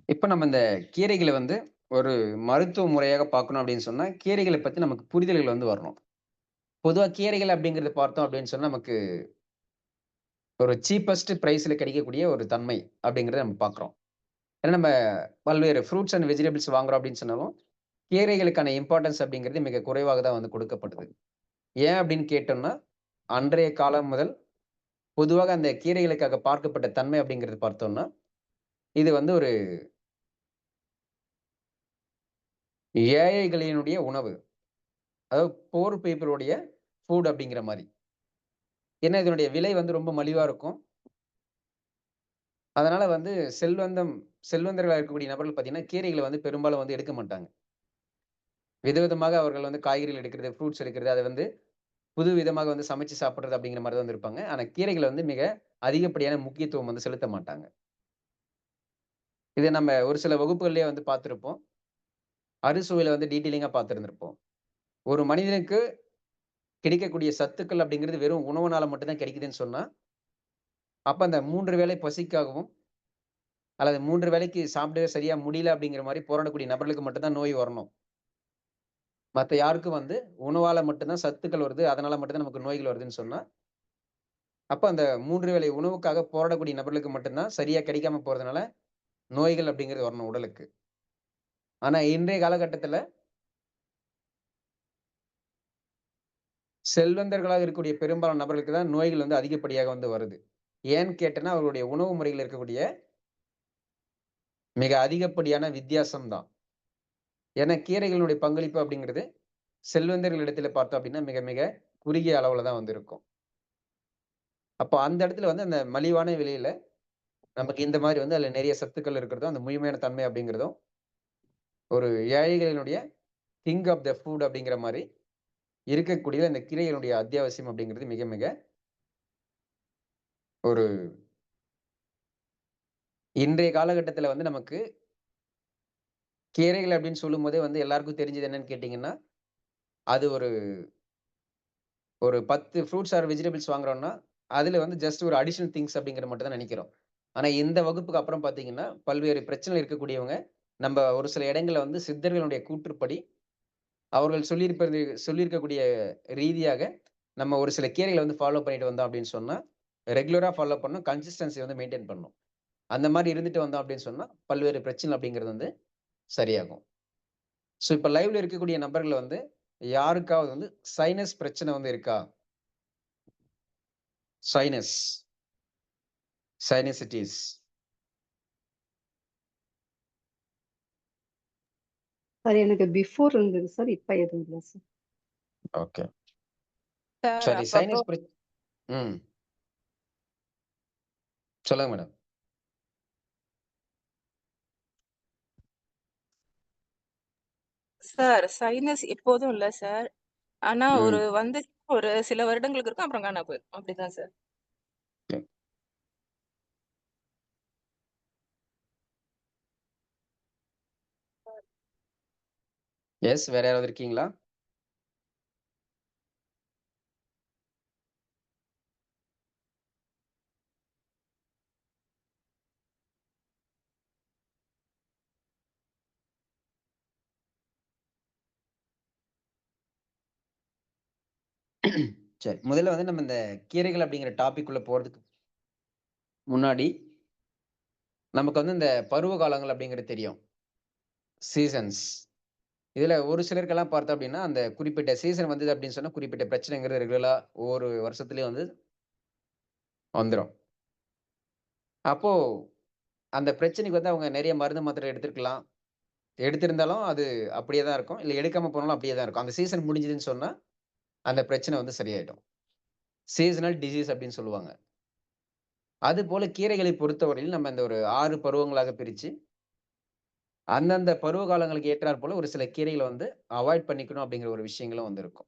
இப்ப நம்ம இந்த கீரைகள வந்து ஒரு மருத்துவ முறையாக பார்க்கணும் அப்படின்னு சொன்னா, கீரைகள பத்தி நமக்கு புரிதல்கள் வந்து வரணும். பொதுவா கீரைகள் அப்படிங்கிறத பார்த்தோம் அப்படின்னு சொன்னா, நமக்கு ஒரு சீப்பஸ்ட் பிரைஸ்ல கிடைக்கக்கூடிய ஒரு தன்மை அப்படிங்கிறத நம்ம பார்க்குறோம். ஏன்னா நம்ம பல்வேறு ஃப்ரூட்ஸ் அண்ட் வெஜிடபிள்ஸ் வாங்குறோம் அப்படின்னு சொன்னாலும், கீரைகளுக்கான இம்பார்ட்டன்ஸ் அப்படிங்கிறது மிக குறைவாக தான் வந்து கொடுக்கப்படுது. ஏன் அப்படின்னு கேட்டோம்னா, அன்றைய காலம் முதல் பொதுவாக அந்த கீரைகளுக்காக பார்க்கப்பட்ட தன்மை அப்படிங்கிறது பார்த்தோம்னா, இது வந்து ஒரு ஏழைகளினுடைய உணவு. அதாவது புவர் பீப்பிளுடைய ஃபுட் அப்படிங்கிற மாரி. ஏன்னா இதனுடைய விலை வந்து ரொம்ப மலிவா இருக்கும். அதனால வந்து செல்வந்தர்களா இருக்கக்கூடிய நபர்கள் பார்த்தீங்கன்னா, கீரைகள வந்து பெரும்பாலும் வந்து எடுக்க மாட்டாங்க. விதவிதமாக அவர்கள் வந்து காய்கறிகள் எடுக்கிறது, ஃப்ரூட்ஸ் எடுக்கிறது, அத வந்து புது விதமாக வந்து சமைச்சு சாப்பிடுறது அப்படிங்கிற மாரி தான் வந்து இருப்பாங்க. ஆனா கீரைகள வந்து மிக அதிகப்படியான முக்கியத்துவம் வந்து செலுத்த மாட்டாங்க. இத நம்ம ஒரு சில வகுப்புகள்லயே வந்து பார்த்திருப்போம். அறுசுவையில வந்து டீட்டெயிலிங்கா பார்த்திருந்திருப்போம். ஒரு மனிதனுக்கு கிடைக்கக்கூடிய சத்துக்கள் அப்படிங்கிறது வெறும் உணவுனால மட்டும் தான் கிடைக்குதுன்னு சொன்னா, அப்ப அந்த 3 வேளை பசிக்காகவும், அல்லது 3 வேளைக்கு சாப்பிடவே சரியா முடியல அப்படிங்கிற மாரி போராடக்கூடிய நபர்களுக்கு மட்டும் தான் நோய் வரணும். மத்த யாருக்கும் வந்து உணவால மட்டும் தான் சத்துக்கள் வருது. அதனால மட்டும் தான் நமக்கு நோய்கள் வருதுன்னு சொன்னா, அப்ப அந்த 3 வேளை உணவுக்காக போராடக்கூடிய நபர்களுக்கு மட்டும் தான் சரியா கிடைக்காம போறதுனால, நோய்கள் அப்படிங்கிறது வரணும் உடலுக்கு. ஆனா இன்றைய காலகட்டத்தில செல்வந்தர்களாக இருக்கக்கூடிய பெரும்பாலான நபர்களுக்கு தான் நோய்கள் வந்து அதிகப்படியாக வந்து வருது. ஏன்னு கேட்டேன்னா, அவர்களுடைய உணவு முறையில இருக்கக்கூடிய மிக அதிகப்படியான வித்தியாசம் தான். ஏன்னா கீரைகளுடைய பங்களிப்பு அப்படிங்கிறது செல்வந்தர்கள் இடத்தில பார்த்தோம் அப்படின்னா, மிக மிக குறுகிய அளவுல தான் வந்து இருக்கும். அப்ப அந்த இடத்துல வந்து அந்த மலிவான விலையில நமக்கு இந்த மாரி வந்து அதுல நெறைய சத்துக்கள் இருக்கிறதும், அந்த முழுமையான தன்மை அப்படிங்கிறதும், ஒரு ஏழைகளினுடைய கிங் ஆஃப் த ஃபுட் அப்படிங்கிற மாரி இருக்கக்கூடிய இந்த கீரைகளுடைய அத்தியாவசியம் அப்படிங்கிறது மிக மிக ஒரு இன்றைய காலகட்டத்தில வந்து நமக்கு கீரைகள் அப்படின்னு சொல்லும்போதே வந்து எல்லாருக்கும் தெரிஞ்சது என்னன்னு கேட்டீங்கன்னா, அது ஒரு ஒரு 10 ஃப்ரூட்ஸ் ஆர் வெஜிடபிள்ஸ் வாங்குறோம்னா, அதுல வந்து ஜஸ்ட் ஒரு அடிஷனல் திங்ஸ் அப்படிங்கிறத மட்டும் தான் நெனைக்கிறோம். ஆனா இந்த வகுப்புக்கு அப்புறம் பார்த்தீங்கன்னா, பல்வேறு பிரச்சனைகள் இருக்கக்கூடியவங்க, நம்ப ஒரு சில இடங்கள்ல வந்து சித்தர்களுடைய கூற்றுப்படி, அவர்கள் சொல்லியிருக்கக்கூடிய ரீதியாக, நம்ம ஒரு சில கீரைகள வந்து ஃபாலோ பண்ணிட்டு வந்தோம் அப்படின்னு சொன்னா, ரெகுலரா ஃபாலோ பண்ணணும். கன்சிஸ்டன்சி வந்து மெயின்டெயின் பண்ணணும். அந்த மாரி இருந்துட்டு வந்தோம் அப்படின்னு சொன்னா, பல்வேறு பிரச்சனை அப்படிங்கிறது வந்து சரியாகும். ஸோ இப்ப லைவ்ல இருக்கக்கூடிய நபர்கள வந்து யாருக்காவது வந்து சைனஸ் பிரச்சனை வந்து இருக்கா? Sinus, sinusitis. சார் எனக்கு பிஃபோர் இருந்தது சார், இப்ப எதுவும் இல்லை சார். ஓகே. சார் சரி, அப்பப்போ சைனஸ் ம். சொல்லுங்க மேடம். சார் சைனஸ் எப்போதும் இல்ல சார். ஆனா ஒரு ம். வந்து ஒரு சில வருடங்களுக்கு இருக்கும், அப்புறம் காணாம போயிடும். அப்படிதான் சார். ஓகே. எஸ், வேற யாராவது இருக்கீங்களா? சரி, முதல்ல வந்து நம்ம இந்த கீரைகள் அப்படிங்கிற டாபிக் உள்ள போறதுக்கு முன்னாடி நமக்கு வந்து இந்த பருவ காலங்கள் அப்படிங்கிறது தெரியும். சீசன்ஸ். இதுல ஒரு சிலருக்கெல்லாம் பார்த்தோம் அப்படின்னா, அந்த குறிப்பிட்ட சீசன் வந்தது அப்படின்னு சொன்னா, குறிப்பிட்ட பிரச்சனைங்கிறது ரெகுலரா ஒவ்வொரு வருஷத்துலயும் வந்து வந்துரும். அப்போ அந்த பிரச்சனைக்கு வந்து அவங்க நெறைய மருந்து, மாத்திரை எடுத்திருக்கலாம். எடுத்திருந்தாலும் அது அப்படியே தான் இருக்கும். இல்ல எடுக்காம போனாலும் அப்படியே தான் இருக்கும். அந்த சீசன் முடிஞ்சதுன்னு சொன்னா, அந்த பிரச்சனை வந்து சரியாயிடும். சீசனல் டிசீஸ் அப்படின்னு சொல்லுவாங்க. அதுபோல கீரைகளை பொறுத்தவரையில் நம்ம இந்த ஒரு 6 பருவங்களாக பிரிச்சு, அந்தந்த பருவ காலங்களுக்கு ஏற்றார் போல ஒரு சில கீரைகள வந்து அவாய்ட் பண்ணிக்கணும் அப்படிங்கிற ஒரு விஷயங்களும் வந்து இருக்கும்.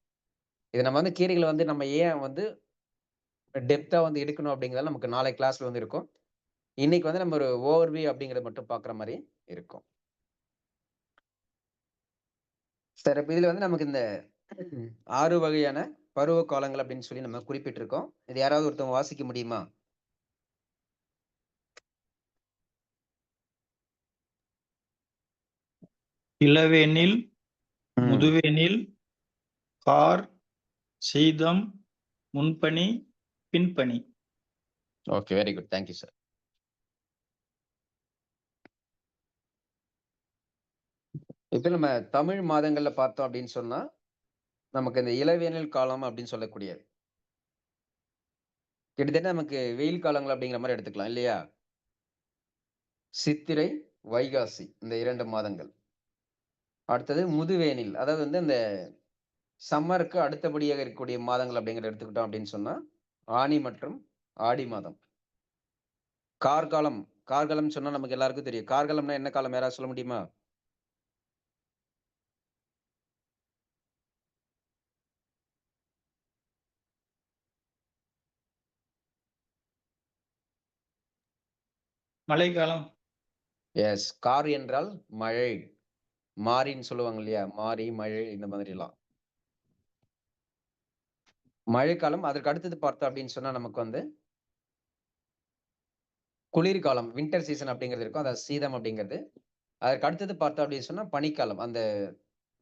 இது நம்ம வந்து கீரைகள வந்து நம்ம ஏன் வந்து டெப்த்தா வந்து எடுக்கணும் அப்படிங்கிறது நமக்கு நாளை கிளாஸ்ல வந்து இருக்கும். இன்னைக்கு வந்து நம்ம ஒரு ஓவர்வியூ அப்படிங்கிறத மட்டும் பார்க்குற மாரி இருக்கும். சரி, அப்ப இதுல வந்து நமக்கு இந்த 6 வகையான பருவ காலங்கள் அப்படின்னு சொல்லி நம்ம குறிப்பிட்டிருக்கோம். இது யாராவது ஒருத்தவங்க வாசிக்க முடியுமா? இளவேனில், ம். முதுவேனில், கார், சீதம், முன்பனி, பின்பனி. Okay. Very good. Thank you sir. இப்ப நம்ம தமிழ் மாதங்கள்ல பார்த்தோம் அப்படின்னு சொன்னா, நமக்கு இந்த இளவேனில் காலம் அப்படின்னு சொல்லக்கூடியது. கிட்டத்தட்ட நமக்கு வெயில் காலங்கள் அப்படிங்கிற மாரி எடுத்துக்கலாம் இல்லையா? சித்திரை, வைகாசி இந்த 2 மாதங்கள். அடுத்தது முதுவேனில். அதாவது வந்து இந்த சம்மருக்கு அடுத்தபடியாக இருக்கக்கூடிய மாதங்கள் அப்படிங்கிறத எடுத்துக்கிட்டோம் அப்படின்னு சொன்னா, ஆனி மற்றும் ஆடி மாதம். கார்காலம். கார்காலம்னு சொன்னா நமக்கு எல்லாருக்கும் தெரியும். கார்காலம்னா என்ன காலம் யாராவது சொல்ல முடியுமா? மழைக்காலம். எஸ். கார் என்றால் மழை. மாரின்னு சொல்லுவாங்க இல்லையா? மாரி, மழை இந்த மாதிரிலாம். மழைக்காலம். அதற்கு அடுத்தது பார்த்தோம் அப்படின்னு சொன்னா நமக்கு வந்து குளிர்காலம். வின்டர் சீசன் அப்படிங்கிறது இருக்கும். அதாவது சீதம் அப்படிங்கிறது. அதற்கு அடுத்தது பார்த்தோம் அப்படின்னு சொன்னா பனிக்காலம். அந்த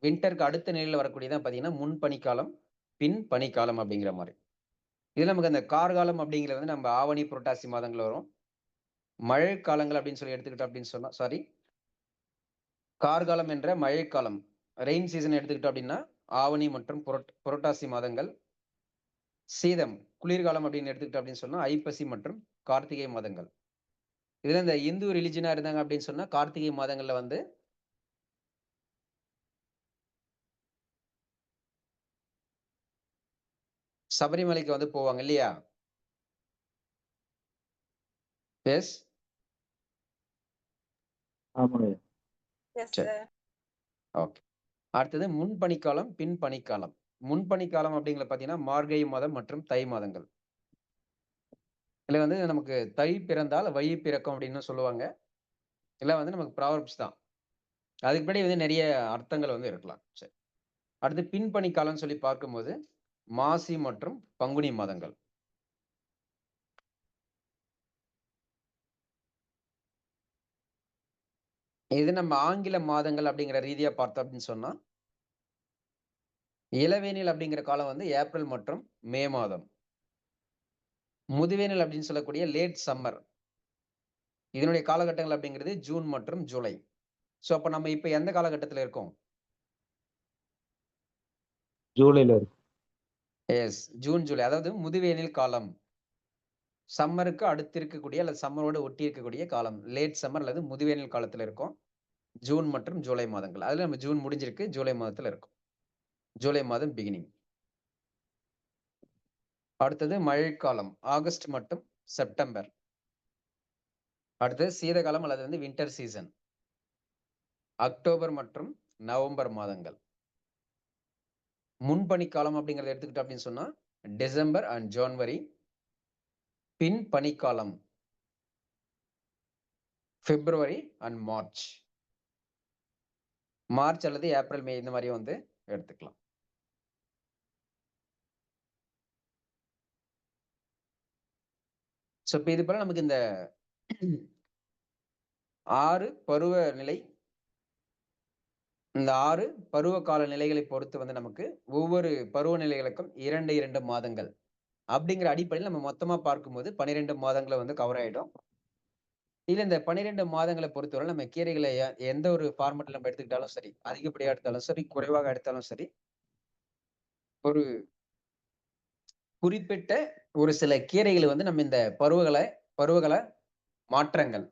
வின்டருக்கு அடுத்த நிலையில வரக்கூடியதான் பார்த்தீங்கன்னா, முன் பனிக்காலம், பின் பனிக்காலம் அப்படிங்கிற மாரி. இதுல நமக்கு அந்த கார்காலம் அப்படிங்கிறது வந்து நம்ம ஆவணி, புரட்டாசி மாதங்கள்ல வரும். மழை காலங்கள் அப்படின்னு சொல்லி எடுத்துக்கிட்டோம் அப்படின்னு சொன்னா கார்காலம் என்ற மழைக்காலம். ரெயின் சீசன் எடுத்துக்கிட்டோம் அப்படின்னா, ஆவணி மற்றும் புரட்டாசி மாதங்கள். சீதம், குளிர்காலம் அப்படின்னு எடுத்துக்கிட்டோம் அப்படின்னு சொன்னா, ஐப்பசி மற்றும் கார்த்திகை மாதங்கள். இதுல இந்த இந்து ரிலிஜியனா இருந்தாங்க அப்படின்னு சொன்னா, கார்த்திகை மாதங்கள்ல வந்து சபரிமலைக்கு வந்து போவாங்க இல்லையா? எஸ். ஆமாங்க. எஸ் சரி. சார். ஓகே. அடுத்தது முன் பனிக்காலம், பின் பனிக்காலம். முன் பனிக்காலம் அப்படிங்கிறது பார்த்தீங்கன்னா, மார்கழி மாதம் மற்றும் தை மாதங்கள். இதுல வந்து நமக்கு தை பிறந்தால் வழி பிறக்கும் அப்படின்னு சொல்லுவாங்க. இதெல்லாம் வந்து நமக்கு ப்ராவர்ப்ஸ் தான். அதுக்கு பின்னாடி வந்து நெறைய அர்த்தங்கள் வந்து இருக்கலாம். சரி. அடுத்து பின்பனி காலம்னு சொல்லி பார்க்கும்போது, மாசி மற்றும் பங்குனி மாதங்கள். இது நம்ம ஆங்கில மாதங்கள் அப்படிங்கிற ரீதியா பார்த்தோம் அப்படின்னு சொன்னா, இளவேனில் அப்படிங்கிற காலம் வந்து ஏப்ரல் மற்றும் மே மாதம். முதுவேனில் அப்படின்னு சொல்லக்கூடிய லேட் சம்மர். இதனுடைய காலகட்டங்கள் அப்படிங்கிறது ஜூன் மற்றும் ஜூலை. அப்ப நம்ம இப்ப எந்த காலகட்டத்துல இருக்கோம்? ஜூலைல இருக்கு. எஸ். ஜூன், ஜூலை. அதாவது முதுவேனில் காலம். சம்மருக்கு அடுத்து இருக்கக்கூடிய அல்லது சம்மரோட ஒட்டி இருக்கக்கூடிய காலம். லேட் சம்மர் அல்லது முதுவேனில் காலத்துல இருக்கோம். ஜூன் மற்றும் ஜூலை மாதங்கள். அதுல நம்ம ஜூன் முடிஞ்சிருக்கு. ஜூலை மாதத்துல இருக்கோம். ஜூலை மாதம் பிகினிங். அடுத்தது மழைக்காலம். ஆகஸ்ட் மற்றும் செப்டம்பர். அடுத்தது சீதகாலம் அல்லது வந்து வின்டர் சீசன். அக்டோபர் மற்றும் நவம்பர் மாதங்கள். முன்பனிக்காலம் அப்படிங்கறத எடுத்துக்கிட்டோம் அப்படின்னு சொன்னா டிசம்பர் அண்ட் ஜனவரி. பின் பனிக்காலம் பிப்ரவரி அண்ட் மார்ச். மார்ச் அல்லது ஏப்ரல், மே இந்த மாதிரி வந்து எடுத்துக்கலாம். ஸோ இப்போ இது போல நமக்கு இந்த 6 பருவநிலை, இந்த 6 பருவ கால நிலைகளை பொறுத்து வந்து நமக்கு ஒவ்வொரு பருவநிலைகளுக்கும் 2 மாதங்கள் அப்படிங்கிற அடிப்படையில் நம்ம மொத்தமா பார்க்கும்போது 12 மாதங்களை வந்து கவர் ஆயிடும். இல்ல இந்த 12 மாதங்களை பொறுத்தவரை நம்ம கீரைகளை எந்த ஒரு ஃபார்மெட்ல நம்ம எடுத்துக்கிட்டாலும் சரி, அதிகப்படியா எடுத்தாலும் சரி, குறைவாக எடுத்தாலும் சரி, ஒரு குறிப்பிட்ட ஒரு சில கீரைகளை வந்து நம்ம இந்த பருவகால மாற்றங்கள்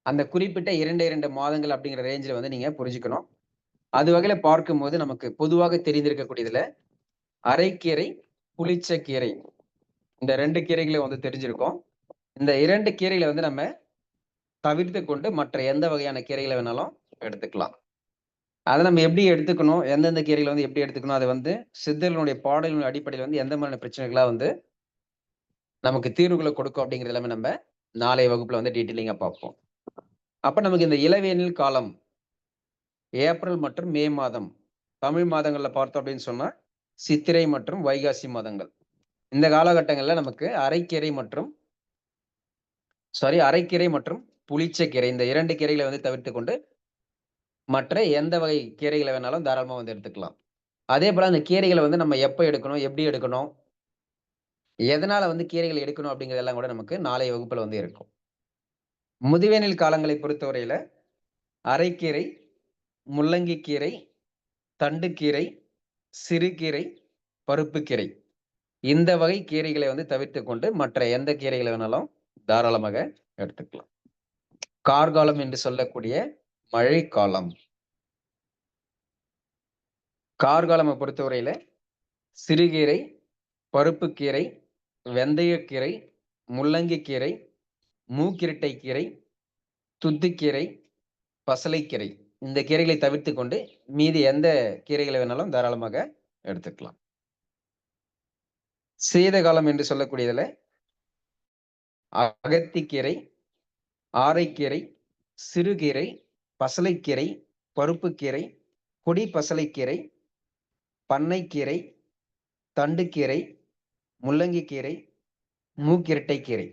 அந்த குறிப்பிட்ட 2 மாதங்கள் அப்படிங்கிற ரேஞ்சில் வந்து நீங்க புரிஞ்சுக்கணும். அது வகையில பார்க்கும்போது நமக்கு பொதுவாக தெரிந்திருக்கக்கூடியதுல அரைக்கீரை, புளிச்சக்கீரை, இந்த 2 கீரைகளை வந்து தெரிஞ்சிருக்கோம். இந்த 2 கீரைகளை வந்து நம்ம தவிர்த்து கொண்டு மற்ற எந்த வகையான கீரைகளை வேணாலும் எடுத்துக்கலாம். அதை நம்ம எப்படி எடுத்துக்கணும், எந்தெந்த கீரைகளை வந்து எப்படி எடுத்துக்கணும், அதை வந்து சித்தர்களுடைய பாடலின் அடிப்படையில் வந்து எந்த மாதிரியான பிரச்சனைகளா வந்து நமக்கு தீர்வுகளை கொடுக்கும் அப்படிங்கிறது எல்லாமே நம்ம நாளைய வகுப்புல வந்து டீட்டெயிலிங்கா பார்ப்போம். அப்ப நமக்கு இந்த இளவேனில் காலம் ஏப்ரல் மற்றும் மே மாதம், தமிழ் மாதங்கள்ல பார்த்தோம் அப்படின்னு சொன்னா சித்திரை மற்றும் வைகாசி மாதங்கள். இந்த காலகட்டங்கள்ல நமக்கு அரைக்கீரை மற்றும் புளிச்சக்கீரை, இந்த 2 கீரைகளை வந்து தவிர்த்து கொண்டு மற்ற எந்த வகை கீரைகளை வேணாலும் தாராளமா வந்து எடுத்துக்கலாம். அதே போல அந்த கீரைகளை வந்து நம்ம எப்ப எடுக்கணும், எப்படி எடுக்கணும், எதனால வந்து கீரைகள் எடுக்கணும் அப்படிங்கிறதெல்லாம் கூட நமக்கு நாளைய வகுப்புல வந்து இருக்கும். முதுவேனில் காலங்களை பொறுத்தவரையில அரைக்கீரை, முள்ளங்கி கீரை, தண்டுக்கீரை, சிறுகீரை, பருப்புக்கீரை, இந்த வகை கீரைகளை வந்து தவிர்த்து கொண்டு மற்ற எந்த கீரைகளை வேணாலும் தாராளமாக எடுத்துக்கலாம். கார்காலம் என்று சொல்லக்கூடிய மழைக்காலம். கார்காலமை பொறுத்தவரையில சிறுகீரை, பருப்புக்கீரை, வெந்தயக்கீரை, முள்ளங்கி கீரை, மூக்கிரட்டை கீரை, துத்துக்கீரை, பசலைக்கீரை, இந்த கீரைகளை தவிர்த்து கொண்டு மீதி எந்த கீரைகளை வேணாலும் தாராளமாக எடுத்துக்கலாம். சீதகாலம் என்று சொல்லக்கூடியதுல அகத்திக்கீரை, ஆரைக்கீரை, சிறுகீரை, பசலைக்கீரை, பருப்புக்கீரை, கொடி பசலைக்கீரை, பண்ணைக்கீரை, தண்டுக்கீரை, முள்ளங்கி கீரை, மூக்கிரட்டை கீரை,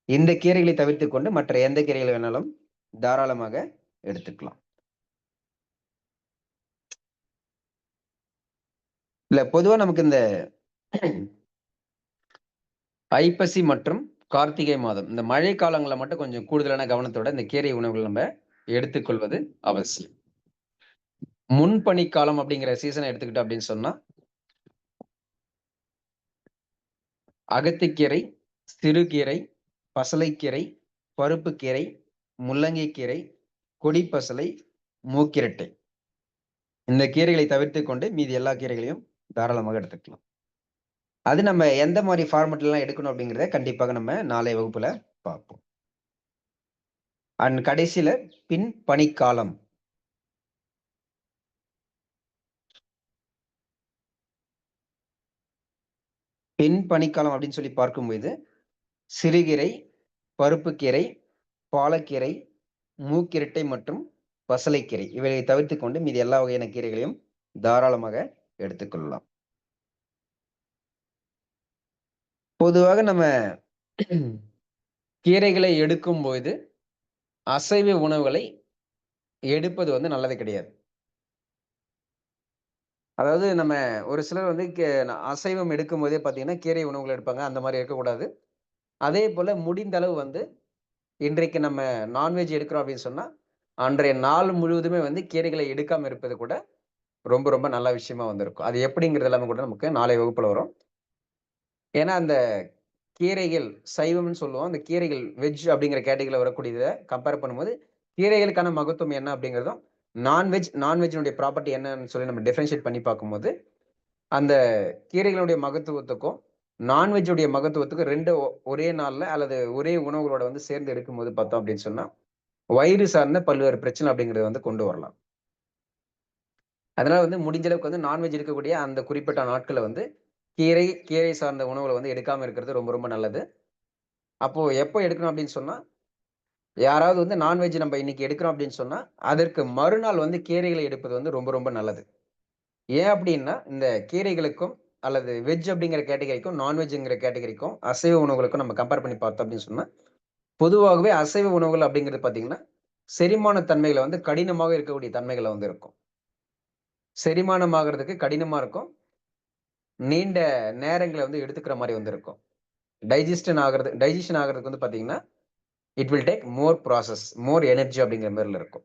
இந்த கீரைகளை தவிர்த்து கொண்டு மற்ற எந்த கீரைகளை வேணாலும் தாராளமாக எடுத்துக்கலாம். இல்ல பொதுவா நமக்கு இந்த ஐப்பசி மற்றும் கார்த்திகை மாதம், இந்த மழை காலங்களில் மட்டும் கொஞ்சம் கூடுதலான கவனத்தோட இந்த கீரை உணவுகள் நம்ம எடுத்துக்கொள்வது அவசியம். முன்பனிக்காலம் அப்படிங்கிற சீசனை எடுத்துக்கிட்டோம் அப்படின்னு சொன்னா அகத்திக்கீரை, சிறுகீரை, பசலைக்கீரை, பருப்புக்கீரை, முள்ளங்கி கீரை, கொடிப்பசலை, மூக்கிரட்டை, இந்த கீரைகளை தவிர்த்து கொண்டு மீதி எல்லா கீரைகளையும் தாராளமாக எடுத்துக்கலாம். அது நம்ம எந்த மாதிரி ஃபார்மெட்ல எல்லாம் எடுக்கணும் அப்படிங்கிறத கண்டிப்பாக நம்ம நாளைய வகுப்புல பார்ப்போம். அண்ட் கடைசியில பின் பனிக்காலம். பின் பனிக்காலம் அப்படின்னு சொல்லி பார்க்கும்போது சிறுகீரை, பருப்புக்கீரை, பாலக்கீரை, மூக்கிரட்டை மற்றும் பசலைக்கீரை, இவைகளை தவிர்த்து கொண்டு மீதி எல்லா வகையான கீரைகளையும் தாராளமாக எடுத்துக்கொள்ளலாம். பொதுவாக நம்ம கீரைகளை எடுக்கும் போது அசைவ உணவுகளை எடுப்பது வந்து நல்லது கிடையாது. அதாவது நம்ம ஒரு சிலர் வந்து அசைவம் எடுக்கும் போதே பார்த்தீங்கன்னா கீரை உணவுகள் எடுப்பாங்க. அந்த மாதிரி இருக்கக்கூடாது. அதே போல முடிந்த அளவு வந்து இன்றைக்கு நம்ம நான்வெஜ் எடுக்கிறோம் அப்படின்னு சொன்னா அன்றைய நாள் முழுவதுமே வந்து கீரைகளை எடுக்காம இருப்பது கூட ரொம்ப ரொம்ப நல்ல விஷயமா வந்திருக்கும். அது எப்படிங்கிறது எல்லாமே கூட நமக்கு நாளை வகுப்புல வரும். ஏன்னா அந்த கீரைகள் சைவம்னு சொல்லுவோம். அந்த கீரைகள் வெஜ் அப்படிங்கிற கேட்டகரியில வரக்கூடியத கம்பேர் பண்ணும்போது, கீரைகளுக்கான மகத்துவம் என்ன அப்படிங்கிறதும், நான்வெஜ்ஜினுடைய ப்ராப்பர்ட்டி என்னன்னு சொல்லி நம்ம டிஃபரன்ஷியேட் பண்ணி பார்க்கும்போது, அந்த கீரைகளுடைய மகத்துவத்துக்கும், நான்வெஜ்ஜுடைய மகத்துவத்துக்கும் 2 ஒரே நாள்ல அல்லது ஒரே உணவுகளோட வந்து சேர்ந்து எடுக்கும்போது பார்த்தோம் அப்படின்னு சொன்னா, வயிறு சார்ந்த பல்வேறு பிரச்சனை அப்படிங்கிறத வந்து கொண்டு வரலாம். அதனால வந்து முடிஞ்ச அளவுக்கு வந்து நான்வெஜ் எடுக்கக்கூடிய அந்த குறிப்பிட்ட நாட்கள்ல வந்து, கீரை சார்ந்த உணவுகள வந்து எடுக்காம இருக்கிறது ரொம்ப ரொம்ப நல்லது. அப்போ எப்போ எடுக்கணும் அப்படின்னு சொன்னா, யாராவது வந்து நான்வெஜ் நம்ம இன்னைக்கு எடுக்கிறோம் அப்படின்னு சொன்னா, அதற்கு மறுநாள் வந்து கீரைகளை எடுப்பது வந்து ரொம்ப ரொம்ப நல்லது. ஏன் அப்படின்னா, இந்த கீரைகளுக்கும் அல்லது வெஜ் அப்படிங்கிற கேட்டகரிக்கும், நான்வெஜ்ங்கிற கேட்டகரிக்கும், அசைவ உணவுகளுக்கும் நம்ம கம்பேர் பண்ணி பார்த்தோம் அப்படின்னு சொன்னா, பொதுவாகவே அசைவ உணவுகள் அப்படிங்கிறது பார்த்தீங்கன்னா, செரிமான தன்மையில வந்து கடினமாக இருக்கக்கூடிய தன்மைகள்ல வந்து இருக்கும். செரிமானம் ஆகுறதுக்கு கடினமா இருக்கும். நீண்ட நேரங்கள வந்து எடுத்துக்கிற மாரி வந்து இருக்கும். டைஜெஷன் ஆகுறதுக்கு வந்து பார்த்தீங்கன்னா, it will take more process, more energy அப்படிங்கிற மாரில இருக்கும்.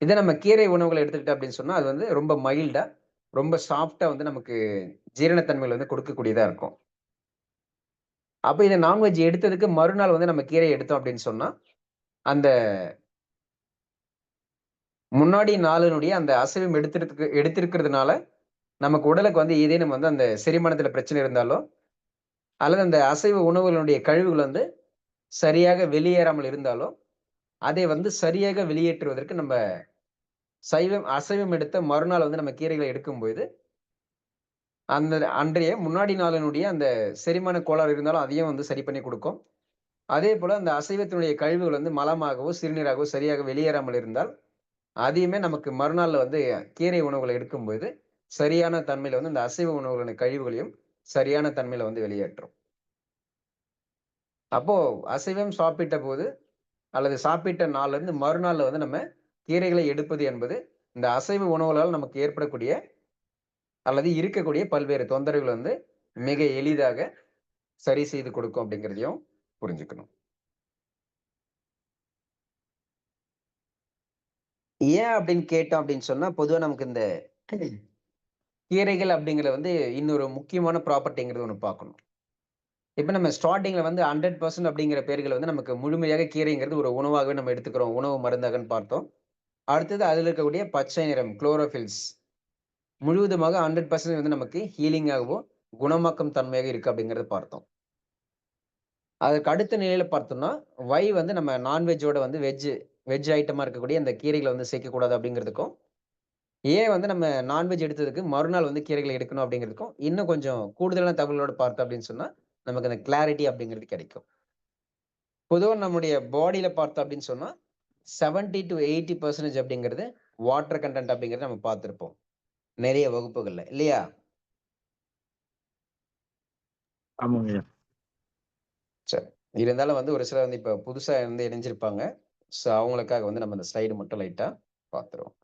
இதே நம்ம கீரை உணவுகள எடுத்துக்கிட்டோம் அப்படின்னு சொன்னா, அது வந்து ரொம்ப மைல்டா, ரொம்ப சாஃப்ட்டா வந்து நமக்கு ஜீரணத்தன்மையில வந்து கொடுக்கக்கூடியதா இருக்கும். அப்ப இத நான்வெஜ் எடுத்ததுக்கு மறுநாள் வந்து நம்ம கீரை எடுத்தோம் அப்படின்னு சொன்னா, அந்த முன்னாடி நாளினுடைய அந்த அசைவம் எடுத்திருக்கிறதுனால, நமக்கு உடலுக்கு வந்து ஏதேனும் வந்து அந்த செரிமானத்தில பிரச்சனை இருந்தாலோ, அல்லது அந்த அசைவ உணவுகளுடைய கழிவுகள் வந்து சரியாக வெளியேறாமல் இருந்தாலோ, அதை வந்து சரியாக வெளியேற்றுவதற்கு நம்ம அசைவம் எடுத்த மறுநாள் வந்து நம்ம கீரைகள எடுக்கும்போது, அந்த அன்றைய முன்னாடி நாளினுடைய அந்த செரிமான கோளாறு இருந்தாலும் அதையும் வந்து சரி பண்ணி குடுக்கும். அதேபோல அந்த அசைவத்தினுடைய கழிவுகள் வந்து மலமாகவோ, சிறுநீராகவோ சரியாக வெளியேறாமல் இருந்தால், அதையுமே நமக்கு மறுநாள்ல வந்து கீரை உணவுகள எடுக்கும்போது, சரியான தன்மையில வந்து அந்த அசைவ உணவுகளுடைய கழிவுகளையும் சரியான தன்மையில வந்து வெளியேற்றும். அப்போ அசைவம் சாப்பிட்ட போது அல்லது சாப்பிட்ட நாள்லருந்து மறுநாள்ல வந்து நம்ம கீரைகளை எடுப்பது என்பது, இந்த அசைவ உணவுகளால் நமக்கு ஏற்படக்கூடிய அல்லது இருக்கக்கூடிய பல்வேறு தொந்தரவுகள் வந்து மிக எளிதாக சரி செய்து கொடுக்கும் அப்படிங்கிறதையும் புரிஞ்சுக்கணும். ஏன் அப்படின்னு கேட்டோம் அப்படின்னு சொன்னா, பொதுவா நமக்கு இந்த கீரைகள் அப்படிங்கிறது வந்து இன்னொரு முக்கியமான ப்ராப்பர்ட்டிங்கிறது ஒண்ணு பார்க்கணும். இப்ப நம்ம ஸ்டார்ட்டிங்ல வந்து 100% அப்படிங்கிற பேர்கள் வந்து நமக்கு முழுமையாக கீரைங்கிறது ஒரு உணவாகவே நம்ம எடுத்துக்கிறோம். உணவு மருந்தாகன்னு பார்த்தோம். அடுத்தது அதில இருக்கக்கூடிய பச்சை நிறம் குளோரோஃபில்ஸ் முழுவதுமாக 100% வந்து நமக்கு ஹீலிங்காகவோ, குணமாக்கும் தன்மையாக இருக்கு அப்படிங்கிறத பார்த்தோம். அதுக்கு அடுத்த நிலையில பார்த்தோம்னா, வந்து நம்ம நான்வெஜ்ஜோட வந்து வெஜ் ஐட்டமா இருக்கக்கூடிய அந்த கீரைகள வந்து சேர்க்கக்கூடாது அப்படிங்கிறதுக்கும், வந்து நம்ம நான்வெஜ் எடுத்ததுக்கு மறுநாள் வந்து கீரைகள எடுக்கணும் அப்படிங்கிறதுக்கும், இன்னும் கொஞ்சம் கூடுதலான தகவலோட பார்த்தோம் அப்படின்னு சொன்னா, நமக்கு அந்த கிளாரிட்டி அப்படிங்கிறது கிடைக்கும். பொதுவா நம்முடைய பாடியில பார்த்தோம் அப்படின்னு சொன்னா, 70-80% அப்படிங்கிறது வாட்டர் கன்டென்ட் அப்படிங்கிறத நம்ம பார்த்திருப்போம். நிறைய வகுப்புகள்ல இல்லையா? ஆமாங்கய்யா. சரி. இருந்தாலும் வந்து ஒரு சிலர் வந்து இப்ப புதுசா வந்து இணைஞ்சிருப்பாங்க. ஸோ அவங்களுக்காக வந்து நம்ம இந்த ஸ்லைடு மட்டும் லைட்டா பார்த்துருவோம்.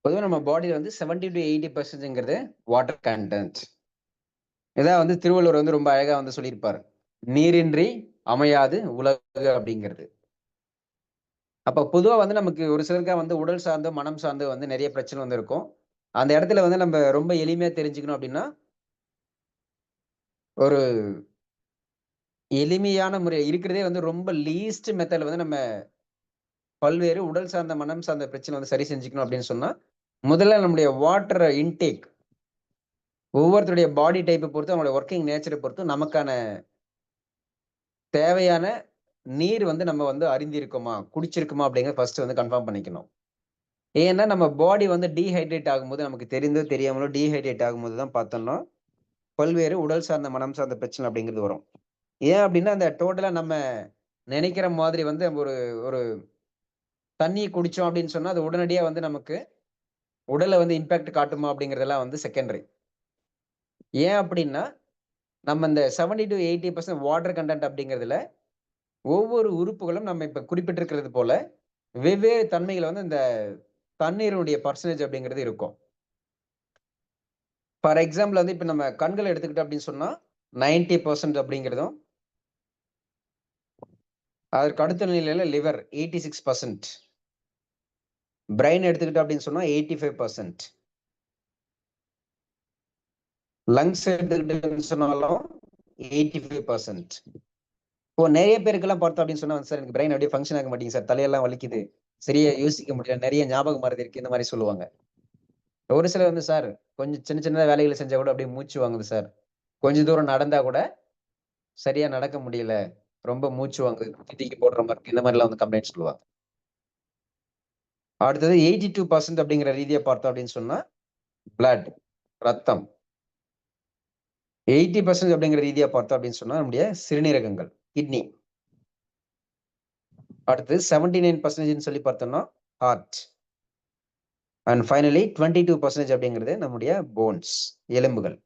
பொதுவா நம்ம பாடியில வந்து 70-80%ங்கிறது வாட்டர் கன்டென்ட். இதான் வந்து திருவள்ளுவர் வந்து ரொம்ப அழகா வந்து சொல்லியிருப்பாரு. "நீரின்றி அமையாது உலகு" அப்படிங்கிறது. அப்ப பொதுவா வந்து நமக்கு ஒரு சிலருக்கா வந்து உடல் சார்ந்தோ, மனம் சார்ந்தோ வந்து நிறைய பிரச்சனை வந்து இருக்கும். அந்த இடத்துல வந்து நம்ம ரொம்ப எளிமையா தெரிஞ்சுக்கணும் அப்படின்னா, ஒரு எளிமையான முறை இருக்கிறதே வந்து ரொம்ப லீஸ்ட் மெத்தட்ல வந்து நம்ம பல்வேறு உடல் சார்ந்த, மனம் சார்ந்த பிரச்சனை வந்து சரி செஞ்சுக்கணும் அப்படின்னு சொன்னா, முதல்ல நம்முடைய வாட்டர் இன்டேக் ஒவ்வொருத்தருடைய பாடி டைப்ப பொறுத்து, அவங்களுடைய வொர்க்கிங் நேச்சர பொறுத்து நமக்கான தேவையான நீர் வந்து நம்ம வந்து அறிந்திருக்கோமா, குடிச்சிருக்கோமா அப்படிங்கிறத ஃபர்ஸ்ட் வந்து கன்ஃபார்ம் பண்ணிக்கணும். ஏன்னா நம்ம பாடி வந்து டீஹைட்ரேட் ஆகும்போது நமக்கு தெரிந்தோ தெரியாமலோ டீஹைட்ரேட் ஆகும்போது தான் பார்த்தோம்னா, பல்வேறு உடல் சார்ந்த, மனம் சார்ந்த பிரச்சனை அப்படிங்கிறது வரும். ஏன் அப்படின்னா, அந்த டோட்டலா நம்ம நினைக்கிற மாதிரி வந்து ஒரு ஒரு தண்ணீ குடிச்சோம் அப்படின்னு சொன்னா, அது உடனடியா வந்து நமக்கு உடல்ல வந்து இம்பாக்ட் காட்டுமா அப்படிங்கிறதெல்லாம் வந்து செகண்டரி. ஏன் அப்படின்னா, நம்ம இந்த 70-80% வாட்டர் கன்டென்ட் அப்படிங்கிறதுல ஒவ்வொரு உறுப்புகளும் நம்ம இப்ப குறிப்பிட்டிருக்கிறது போல, வெவ்வேறு தன்மைகள வந்து இந்த தண்ணீருடைய பெர்சன்டேஜ் அப்படிங்கிறது இருக்கும். ஃபார் எக்ஸாம்பிள் வந்து இப்ப நம்ம கண்கள எடுத்துக்கிட்டோம் அப்படின்னு சொன்னா, 90% அப்படிங்கிறதும், அதற்கு அடுத்த நிலையில லிவர் 86%. பிரெயின் எடுத்துக்கிட்டோம் அப்படின்னு சொன்னா 85%. லங்ஸ் எடுத்துக்கிட்டோம்னு சொன்னாலும் 85%. இப்போ நெறைய பேருக்கெல்லாம் பார்த்தோம் அப்படின்னு சொன்னா, சார் எனக்கு பிரெயின் அப்படியே ஃபங்ஷன் ஆக மாட்டேங்குது சார். தலையெல்லாம் வலிக்குது. சரியா யோசிக்க முடியல. நெறைய ஞாபக மறதி இருக்கு. இந்த மாரி சொல்லுவாங்க. ஒரு சிலர் வந்து சார் கொஞ்சம் சின்ன சின்னதா வேலைகள செஞ்சா கூட அப்படியே மூச்சு வாங்குது சார். கொஞ்சம் தூரம் நடந்தா கூட சரியா நடக்க முடியல. ரொம்ப மூச்சு வாங்குது. திட்டிக்கு போடுற மாரி இருக்கு. இந்த மாரிலாம் வந்து கம்ப்ளைண்ட் சொல்லுவாங்க. அடுத்தது 82% அப்படிங்கிற ரீதியா பார்த்தோம் அப்படின்னு சொன்னா, பிளட் ரத்தம். 80% அப்படிங்கிற ரீதியா பார்த்தோம் அப்படின்னு சொன்னா, நம்முடைய சிறுநீரகங்கள், கிட்னி. அடுத்து 79%ன்னு சொல்லி பார்த்தோம்னா, ஹார்ட். அண்ட் ஃபைனலி 22% அப்படிங்கிறது நம்முடைய போன்ஸ், எலும்புகள்.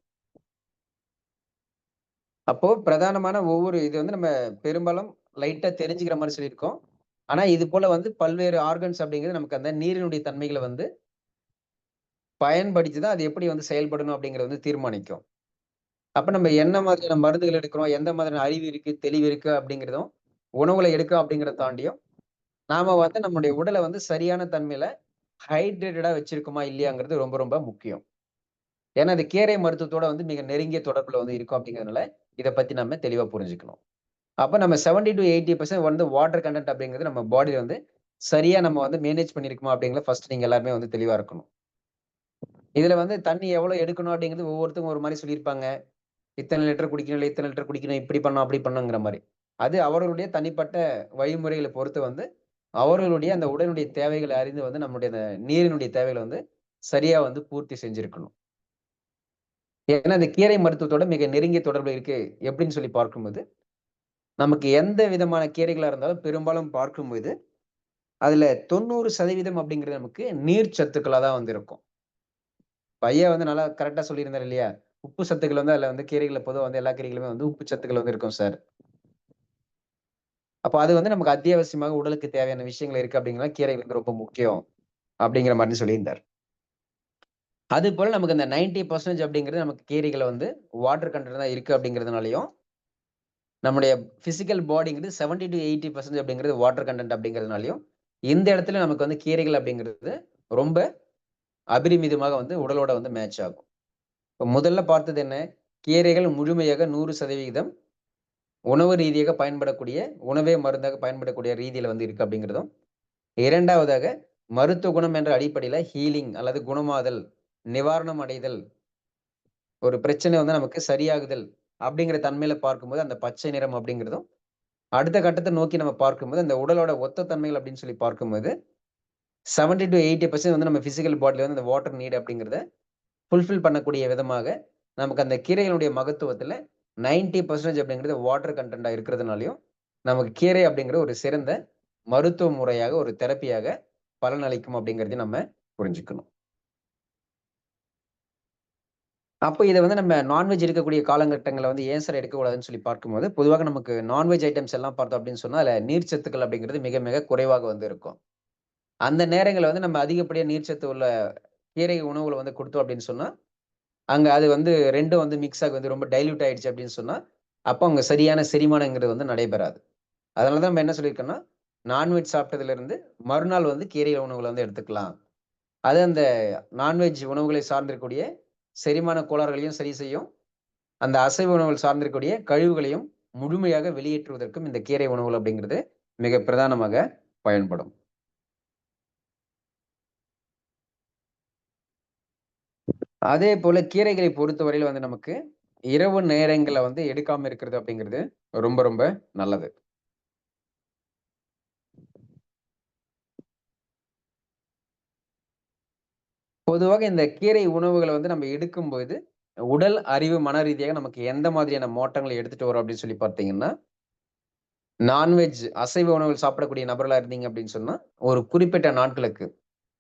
அப்போ பிரதானமான ஒவ்வொரு இது வந்து நம்ம பெரும்பாலும் லைட்டா தெரிஞ்சுக்கிற மாரி சொல்லியிருக்கோம். ஆனா இது போல வந்து பல்வேறு ஆர்கன்ஸ் அப்படிங்கிறது நமக்கு அந்த நீரினுடைய தன்மைகள வந்து பயன்படுத்தி தான் அது எப்படி வந்து செயல்படணும் அப்படிங்கிறத வந்து தீர்மானிக்கும். அப்ப நம்ம என்ன மாதிரியான மருந்துகள் எடுக்கிறோம், எந்த மாதிரியான அறிவு இருக்கு, தெளிவு இருக்கு அப்படிங்கிறதும், உணவுல எடுக்கிறோம் அப்படிங்கிறத தாண்டியும், நாம வந்து நம்முடைய உடல வந்து சரியான தன்மையில ஹைட்ரேட்டடா வச்சிருக்கோமா இல்லையாங்கிறது ரொம்ப ரொம்ப முக்கியம். ஏன்னா அது கீரை மருத்துவத்தோட வந்து மிக நெருங்கிய தொடர்புல வந்து இருக்கும் அப்படிங்கிறதுனால, இத பத்தி நம்ம தெளிவா புரிஞ்சுக்கணும். அப்ப நம்ம 70-80% வந்து வாட்டர் கன்டென்ட் அப்படிங்கிறது நம்ம பாடில வந்து சரியா நம்ம வந்து மேனேஜ் பண்ணியிருக்கோமா அப்படிங்கிறத ஃபர்ஸ்ட் நீங்க எல்லாருமே வந்து தெளிவா இருக்கணும். இதுல வந்து தண்ணி எவ்வளவு எடுக்கணும் அப்படிங்கிறது ஒவ்வொருத்தவங்க ஒரு மாரி சொல்லியிருப்பாங்க. இத்தனை லிட்டர் குடிக்கணும், இல்ல இத்தனை லிட்டர் குடிக்கணும், இப்படி பண்ணணும், அப்படி பண்ணணுங்கிற மாரி. அது அவர்களுடைய தனிப்பட்ட வழிமுறைகள பொறுத்து வந்து, அவர்களுடைய அந்த உடலுடைய தேவைகள அறிந்து வந்து நம்முடைய அந்த நீரினுடைய தேவைகள வந்து சரியா வந்து பூர்த்தி செஞ்சிருக்கணும். ஏன்னா, அந்த கீரை மருத்துவத்தோட மிக நெருங்கிய தொடர்பு இருக்கு. எப்படின்னு சொல்லி பார்க்கும்போது, நமக்கு எந்த விதமான கீரைகளா இருந்தாலும் பெரும்பாலும் பார்க்கும்போது, அதுல 90% அப்படிங்கிறது நமக்கு நீர் சத்துக்களா தான் வந்து இருக்கும். ஐயா வந்து நல்லா கரெக்ட்டா சொல்லியிருந்தாரு இல்லையா? உப்பு சத்துக்கள் வந்து அதுல வந்து கீரைகள்ல பொதுவா வந்து எல்லா கீரைகளுமே வந்து உப்பு சத்துக்கள் வந்து இருக்கும் சார். அப்ப அது வந்து நமக்கு அத்தியாவசியமாக உடலுக்கு தேவையான விஷயங்கள் இருக்கு அப்படிங்கிறனால கீரைகள் வந்து ரொம்ப முக்கியம் அப்படிங்கிற மாரி சொல்லியிருந்தார். அதுபோல நமக்கு அந்த 90% அப்படிங்கிறது நமக்கு கீரைகள்ல வந்து வாட்டர் கன்டென்ட் தான் இருக்கு அப்படிங்கிறதுனாலயும், நம்முடைய பிசிக்கல் பாடிங்கிறது 70-80% அப்படிங்கிறது வாட்டர் கன்டென்ட் அப்படிங்கிறதுனாலயும், இந்த இடத்துல நமக்கு வந்து கீரைகள் அப்படிங்கிறது ரொம்ப அபரிமிதமாக வந்து உடலோட வந்து மேட்ச் ஆகும். இப்ப முதல்ல பார்த்தது என்ன? கீரைகள் முழுமையாக 100% உணவு ரீதியாக பயன்படக்கூடிய, உணவே மருந்தாக பயன்படக்கூடிய ரீதியில வந்து இருக்கு அப்படிங்கிறதும், 2வதாக மருத்துவ குணம் என்ற அடிப்படையில ஹீலிங் அல்லது குணமாதல், நிவாரணம் அடைதல், ஒரு பிரச்சனை வந்து நமக்கு சரியாகுதல் அப்படிங்கிற தன்மையில பார்க்கும்போது, அந்த பச்சை நிறம் அப்படிங்கிறதும், அடுத்த கட்டத்த நோக்கி நம்ம பார்க்கும்போது, அந்த உடலோட ஒத்த தன்மைகள் அப்படின்னு சொல்லி பார்க்கும்போது, 70-80% வந்து நம்ம பிசிக்கல் பாடில வந்து அந்த வாட்டர் நீட் அப்படிங்கிறத ஃபுல்ஃபில் பண்ணக்கூடிய விதமாக, நமக்கு அந்த கீரைகளுடைய மகத்துவத்துல 90% அப்படிங்கிறது வாட்டர் கன்டென்ட்டா இருக்கிறதுனாலயும், நமக்கு கீரை அப்படிங்கிற ஒரு சிறந்த மருத்துவ முறையாக, ஒரு தெரப்பியாக பலனளிக்கும் அப்படிங்கிறதையும் நம்ம புரிஞ்சுக்கணும். அப்ப இத வந்து நம்ம நான்வெஜ் இருக்கக்கூடிய காலகட்டங்கள்ல வந்து ஏன் சார் எடுக்கக்கூடாதுன்னு சொல்லி பார்க்கும்போது, பொதுவாக நமக்கு நான்வெஜ் ஐட்டம்ஸ் எல்லாம் பார்த்தோம் அப்படின்னு சொன்னா, அதுல நீர்ச்சத்துக்கள் அப்படிங்கிறது மிக மிக குறைவாக வந்து இருக்கும். அந்த நேரங்கள்ல வந்து நம்ம அதிகப்படியா நீர்ச்சத்து உள்ள கீரை உணவுகள வந்து குடுத்தோம் அப்படின்னு சொன்னா, அங்க அது வந்து 2ம் வந்து மிக்ஸ் ஆகி வந்து ரொம்ப டைல்யூட் ஆயிடுச்சு அப்படின்னு சொன்னா, அப்ப அங்க சரியான செரிமானம்ங்கிறது வந்து நடைபெறாது. அதனால தான் நம்ம என்ன சொல்லியிருக்கோம்னா, நான்வெஜ் சாப்பிட்டதிலிருந்து மறுநாள் வந்து கீரை உணவுகள வந்து எடுத்துக்கலாம். அது அந்த நான்வெஜ் உணவுகளை சார்ந்திருக்கக்கூடிய செரிமான கோளாறுகளையும் சரி செய்யும். அந்த அசைவ உணவுகள் சார்ந்திருக்கக்கூடிய கழிவுகளையும் முழுமையாக வெளியேற்றுவதற்கும் இந்த கீரை உணவுகள் அப்படிங்கிறது மிக பிரதானமாக பயன்படும். அதே போல கீரைகளை பொறுத்தவரையில வந்து நமக்கு இரவு நேரங்கள்ல வந்து எடுக்காம இருக்கிறது அப்படிங்கிறது ரொம்ப ரொம்ப நல்லது. பொதுவாக இந்த கீரை உணவுகள வந்து நம்ம எடுக்கும்போது, உடல், அறிவு, மன ரீதியாக நமக்கு எந்த மாதிரியான மாற்றங்களை எடுத்துட்டு வரும் அப்படின்னு சொல்லி பார்த்தீங்கன்னா, நான்வெஜ் அசைவ உணவுகள் சாப்பிடக்கூடிய நபர்களா இருந்தீங்க அப்படின்னு சொன்னா, ஒரு குறிப்பிட்ட நாட்களுக்கு,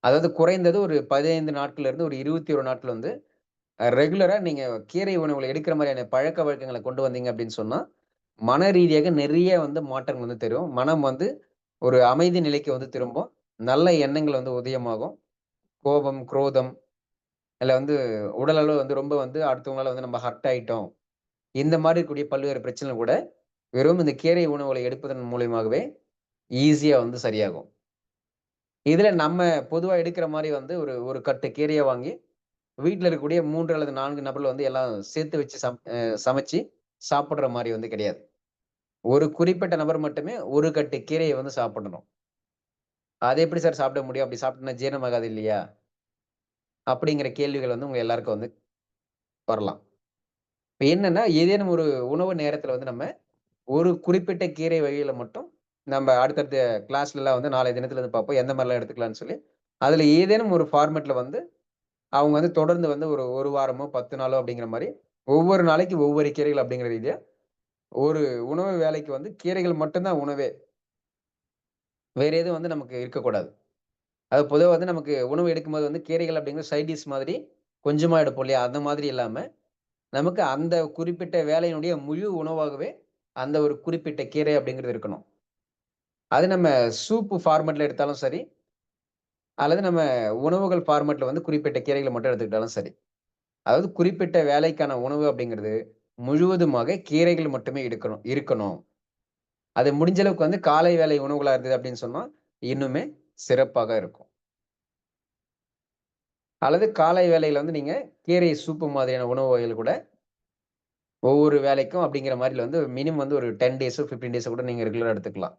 அதாவது குறைந்தது ஒரு 15 நாட்கள்ல இருந்து ஒரு 21 நாட்கள் வந்து ரெகுலரா நீங்க கீரை உணவுகள எடுக்கிற மாரியான பழக்கவழக்கங்கள கொண்டு வந்தீங்க அப்படின்னு சொன்னா, மன ரீதியாக நிறைய வந்து மாற்றங்கள் வந்து தரும். மனம் வந்து ஒரு அமைதி நிலைக்கு வந்து திரும்பும். நல்ல எண்ணங்கள் வந்து உதயமாகும். கோபம், குரோதம் இல்ல வந்து உடல் அளவு வந்து ரொம்ப வந்து அடுத்தவங்களால வந்து நம்ம ஹர்ட் ஆயிட்டோம். இந்த மாரி இருக்கக்கூடிய பல்வேறு பிரச்சனைகள் கூட வெறும் இந்த கீரை உணவுகளை எடுப்பதன் மூலியமாகவே ஈஸியா வந்து சரியாகும். இதுல நம்ம பொதுவா எடுக்கிற மாரி வந்து ஒரு ஒரு கட்டு கீரைய வாங்கி, வீட்ல இருக்கக்கூடிய 3 அல்லது 4 நபர்கள் வந்து எல்லாம் சேர்த்து வச்சு சமைச்சு சாப்பிடுற மாரி வந்து கிடையாது. ஒரு குறிப்பிட்ட நபர் மட்டுமே ஒரு கட்டு கீரைய வந்து சாப்பிடணும். "அது எப்படி சார் சாப்பிட முடியும்? அப்படி சாப்பிட்டோம்னா ஜீரணமாகாது இல்லையா?" அப்படிங்கிற கேள்விகள் வந்து உங்க எல்லாருக்கும் வந்து வரலாம். இப்ப என்னன்னா, ஏதேனும் ஒரு உணவு நேரத்துல வந்து நம்ம ஒரு குறிப்பிட்ட கீரை வகைகள மட்டும் நம்ம அடுத்தடுத்த கிளாஸ்லலாம் வந்து நாளைய தினத்துல வந்து பார்ப்போம். எந்த மாரிலாம் எடுத்துக்கலாம்ன்னு சொல்லி. அதுல ஏதேனும் ஒரு ஃபார்மேட்ல வந்து அவங்க வந்து தொடர்ந்து வந்து ஒரு 1 வாரமோ, 10 நாளோ அப்படிங்கிற மாரி ஒவ்வொரு நாளைக்கு ஒவ்வொரு கீரைகள் அப்படிங்கிற ரீதியா ஒரு உணவு வேளைக்கு வந்து கீரைகள் மட்டும் தான் உணவே. வேற எதுவும் வந்து நமக்கு இருக்கக்கூடாது. அது பொதுவா வந்து நமக்கு உணவு எடுக்கும்போது வந்து கீரைகள் அப்படிங்கிற சைட் டிஷ் மாதிரி கொஞ்சமா எடுப்போம் இல்லையா? அந்த மாதிரி இல்லாம, நமக்கு அந்த குறிப்பிட்ட வேளையினுடைய முழு உணவாகவே அந்த ஒரு குறிப்பிட்ட கீரை அப்படிங்கிறது இருக்கணும். அது நம்ம சூப் ஃபார்மேட்ல எடுத்தாலும் சரி, அல்லது நம்ம உணவுகள் ஃபார்மேட்ல வந்து குறிப்பிட்ட கீரைகள மட்டும் எடுத்துக்கிட்டாலும் சரி. அதாவது குறிப்பிட்ட வேளைக்கான உணவு அப்படிங்கிறது முழுவதுமாக கீரைகள் மட்டுமே இருக்கணும். அது முடிஞ்ச அளவுக்கு வந்து காலை வேளை உணவுகளா இருந்தது அப்படின்னு சொன்னா, இன்னுமே சிறப்பாக இருக்கும். அல்லது காலை வேளையில வந்து நீங்க கீரை சூப்பு மாதிரியான உணவு வகைகள் கூட ஒவ்வொரு வேளைக்கும் அப்படிங்கிற மாரில வந்து மினிமம் வந்து ஒரு 10 டேஸோ, 15 டேஸோ கூட நீங்க ரெகுலரா எடுத்துக்கலாம்.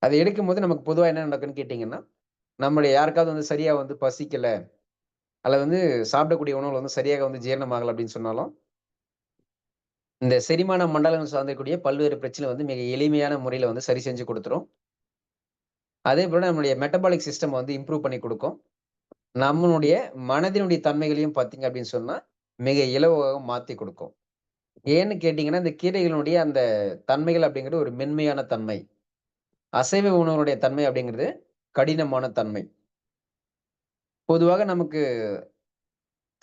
அத எடுக்கும்போது நமக்கு பொதுவா என்ன நடக்குன்னு கேட்டீங்கன்னா, நம்மளுடைய யாருக்காவது வந்து சரியா வந்து பசிக்கல, அல்லது வந்து சாப்பிடக்கூடிய உணவுல வந்து சரியாக வந்து ஜீரணம் ஆகல அப்படின்னு சொன்னாலும், இந்த செரிமான மண்டலம் சார்ந்தக்கூடிய பல்வேறு பிரச்சனை வந்து மிக எளிமையான முறையில வந்து சரி செஞ்சு குடுத்துரும். அதேபோல நம்மளுடைய மெட்டபாலிக் சிஸ்டம் வந்து இம்ப்ரூவ் பண்ணி குடுக்கும். நம்மளுடைய மனதினுடைய தன்மைகளையும் பார்த்தீங்க அப்படின்னு சொன்னா, மிக இலகுவாக மாத்தி குடுக்கும். ஏன்னு கேட்டீங்கன்னா, இந்த கீரைகளுடைய அந்த தன்மைகள் அப்படிங்கிறது ஒரு மென்மையான தன்மை. அசைவ உணவுடைய தன்மை அப்படிங்கிறது கடினமான தன்மை. பொதுவாக நமக்கு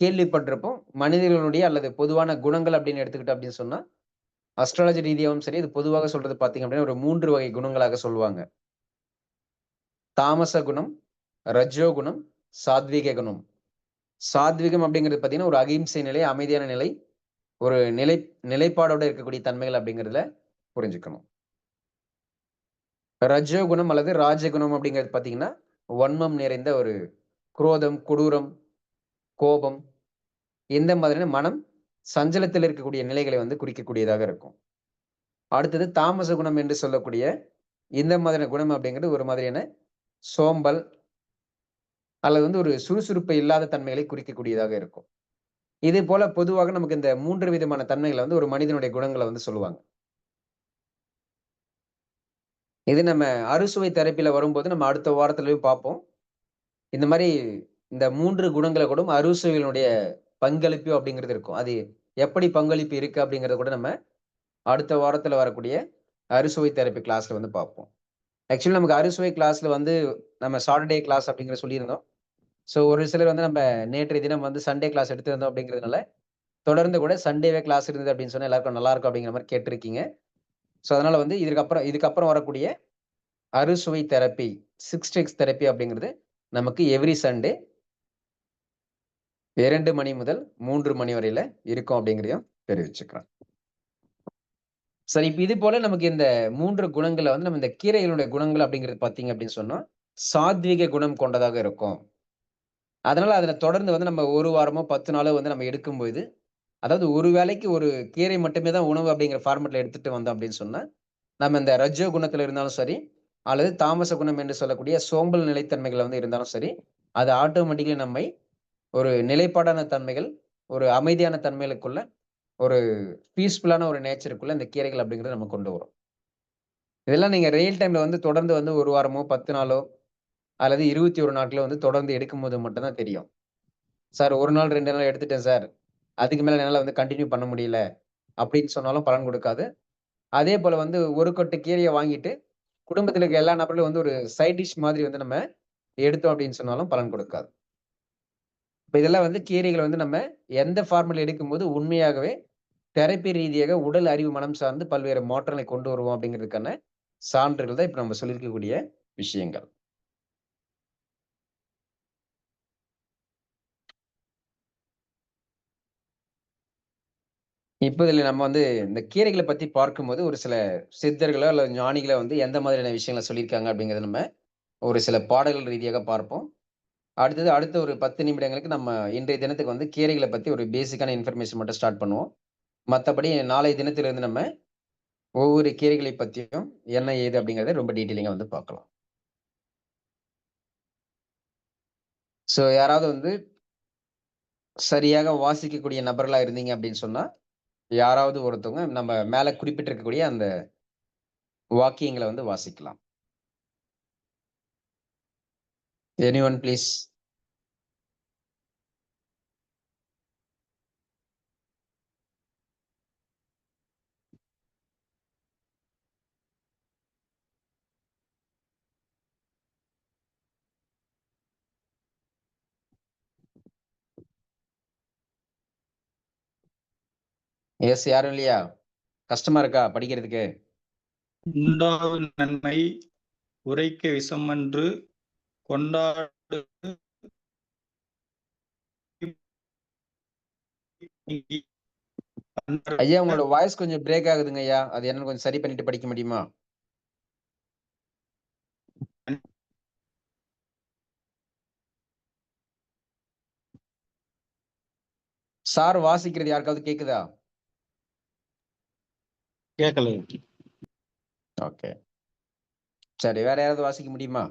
கேள்விப்பட்டிருப்போம். மனிதர்களுடைய அல்லது பொதுவான குணங்கள் அப்படின்னு எடுத்துக்கிட்டோம் அப்படின்னு சொன்னா, அஸ்ட்ராலஜி ரீதியாவும் சரி, இது பொதுவாக சொல்றது பார்த்தீங்க அப்படின்னா, ஒரு 3 வகை குணங்களாக சொல்லுவாங்க. தாமச குணம், ரஜோ குணம், சாத்வீக குணம். சாத்விகம் அப்படிங்கிறது பார்த்தீங்கன்னா, ஒரு அகிம்சை நிலை, அமைதியான நிலை, ஒரு நிலைப்பாடோட இருக்கக்கூடிய தன்மைகள் அப்படிங்கிறதுல புரிஞ்சுக்கணும். ரஜோ குணம் அல்லது ராஜகுணம் அப்படிங்கிறது பார்த்தீங்கன்னா, வன்மம் நிறைந்த ஒரு குரோதம், கொடூரம், கோபம் இந்த மாதிரியான மனம் சஞ்சலத்தில் இருக்கக்கூடிய நிலைகளை வந்து குறிக்கக்கூடியதாக இருக்கும். அடுத்தது தாமச குணம் என்று சொல்லக்கூடிய இந்த மாதிரியான குணம் அப்படிங்கிறது ஒரு மாதிரியான சோம்பல் அல்லது வந்து ஒரு சுறுசுறுப்பு இல்லாத தன்மைகளை குறிக்கக்கூடியதாக இருக்கும். இது போல பொதுவாக நமக்கு இந்த 3 விதமான தன்மைகள வந்து ஒரு மனிதனுடைய குணங்கள வந்து சொல்லுவாங்க. இது நம்ம அறுசுவை தெரப்பில வரும்போது நம்ம அடுத்த வாரத்திலயும் பார்ப்போம். இந்த மாரி இந்த 3 குணங்கள கூட அறுசுவையினுடைய பங்களிப்பு அப்படிங்கிறது இருக்கும். அது எப்படி பங்களிப்பு இருக்கு அப்படிங்கிறத கூட நம்ம அடுத்த வாரத்துல வரக்கூடிய அறுசுவை தெரப்பி கிளாஸ்ல வந்து பார்ப்போம். ஆக்சுவலி நமக்கு அறுசுவை கிளாஸ்ல வந்து நம்ம சாட்டர்டே கிளாஸ் அப்படிங்கிற சொல்லியிருந்தோம். ஸோ ஒரு சிலர் வந்து நம்ம நேற்றைய தினம் வந்து சண்டே கிளாஸ் எடுத்திருந்தோம் அப்படிங்கிறதுனால, தொடர்ந்து கூட சண்டேவே கிளாஸ் இருந்தது அப்படின்னு சொன்னா எல்லாருக்கும் நல்லா இருக்கும் அப்படிங்கிற மாரி கேட்டிருக்கீங்க. ஸோ அதனால வந்து இதுக்கப்புறம் வரக்கூடிய அறுசுவை தெரப்பி, 6 ஸ்டெப்ஸ் தெரப்பி அப்படிங்கிறது நமக்கு எவ்ரி சண்டே 2 மணி முதல் 3 மணி வரையில இருக்கும் அப்படிங்கிறதையும் தெரிவிச்சுக்கிறேன். சரி, இப்ப இது போல நமக்கு இந்த 3 குணங்கள வந்து நம்ம இந்த கீரைகளுடைய குணங்கள் அப்படிங்கிறது பார்த்தீங்க அப்படின்னு சொன்னா, சாத்வீக குணம் கொண்டதாக இருக்கும். அதனால அதுல தொடர்ந்து வந்து நம்ம 1 வாரமோ, 10 நாளோ வந்து நம்ம எடுக்கும்போது, அதாவது ஒரு வேளைக்கு ஒரு கீரை மட்டுமே தான் உணவு அப்படிங்கிற ஃபார்மட்ல எடுத்துட்டு வந்தோம் அப்படின்னு சொன்னா, நம்ம இந்த ரஜோ குணத்துல இருந்தாலும் சரி, அல்லது தாமச குணம் என்று சொல்லக்கூடிய சோம்பல் நிலைத்தன்மைகள்ல வந்து இருந்தாலும் சரி, அது ஆட்டோமேட்டிக்கலி நம்மை ஒரு நிலைப்பாடான தன்மைகள், ஒரு அமைதியான தன்மைகளுக்குள்ள ஒரு பீஸ்ஃபுல்லான ஒரு நேச்சருக்குள்ள இந்த கீரைகள் அப்படிங்கிறது நம்ம கொண்டு வரும். இதெல்லாம் நீங்க ரியல் டைம்ல வந்து தொடர்ந்து வந்து 1 வாரமோ, 10 நாளோ அல்லது 21 நாட்களோ வந்து தொடர்ந்து எடுக்கும்போது மட்டும் தான் தெரியும். சார் 1 நாள், 2 நாள் எடுத்துட்டேன் சார். அதுக்கு மேல என்னால வந்து கன்டின்யூ பண்ண முடியல அப்படின்னு சொன்னாலும் பலன் கொடுக்காது. அதேபோல வந்து ஒரு கொட்டு கீரைய வாங்கிட்டு குடும்பத்தில இருக்க எல்லா நபர்களும் வந்து ஒரு சைட் டிஷ் மாதிரி வந்து நம்ம எடுத்தோம் அப்படின்னு சொன்னாலும் பலன் கொடுக்காது. இப்ப இதெல்லாம் வந்து கீரைகள வந்து நம்ம எந்த ஃபார்முல எடுக்கும்போது உண்மையாகவே தெரப்பி ரீதியாக உடல், அறிவு, மனம் சார்ந்து பல்வேறு மாற்றங்களை கொண்டு வருவோம் அப்படிங்கிறதுக்கான சான்றுகள் தான் இப்ப நம்ம சொல்லியிருக்கக்கூடிய விஷயங்கள். இப்ப இதுல நம்ம வந்து இந்த கீரைகள பத்தி பார்க்கும்போது ஒரு சில சித்தர்களோ அல்லது ஞானிகளோ வந்து எந்த மாதிரியான விஷயங்கள சொல்லியிருக்காங்க அப்படிங்கிறத நம்ம ஒரு சில பாடல்கள் ரீதியாக பார்ப்போம். அடுத்த ஒரு 10 நிமிடங்களுக்கு நம்ம இன்றைய தினத்துக்கு வந்து கீரைகள பத்தி ஒரு பேசிக்கான இன்ஃபர்மேஷன் மட்டும் ஸ்டார்ட் பண்ணுவோம். மத்தபடி நாளைய தினத்திலிருந்து நம்ம ஒவ்வொரு கீரைகளை பத்தியும் என்ன ஏது அப்படிங்கிறத ரொம்ப டீட்டெயிலிங்கா வந்து பார்க்கலாம். ஸோ யாராவது வந்து சரியாக வாசிக்கக்கூடிய நபர்களா இருந்தீங்க அப்படின்னு சொன்னா, யாராவது ஒருத்தவங்க நம்ம மேல குறிப்பிட்டிருக்கக்கூடிய அந்த வாக்கியங்கள வந்து வாசிக்கலாம். Anyone please. எஸ் யாரும் இல்லையா? கஷ்டமா இருக்கா படிக்கிறதுக்கு? உண்டாகும் நன்மை உரைக்க விஷமன்று கொண்டாடு ஐயா உங்களோட வாய்ஸ் கொஞ்சம் பிரேக் ஆகுதுங்க ஐயா. அது என்னன்னு கொஞ்சம் சரி பண்ணிட்டு படிக்க முடியுமா? சார் வாசிக்கிறது யாருக்காவது கேக்குதா? கேட்கல. ஓகே. சரி வேற யாராவது வாசிக்க முடியுமா?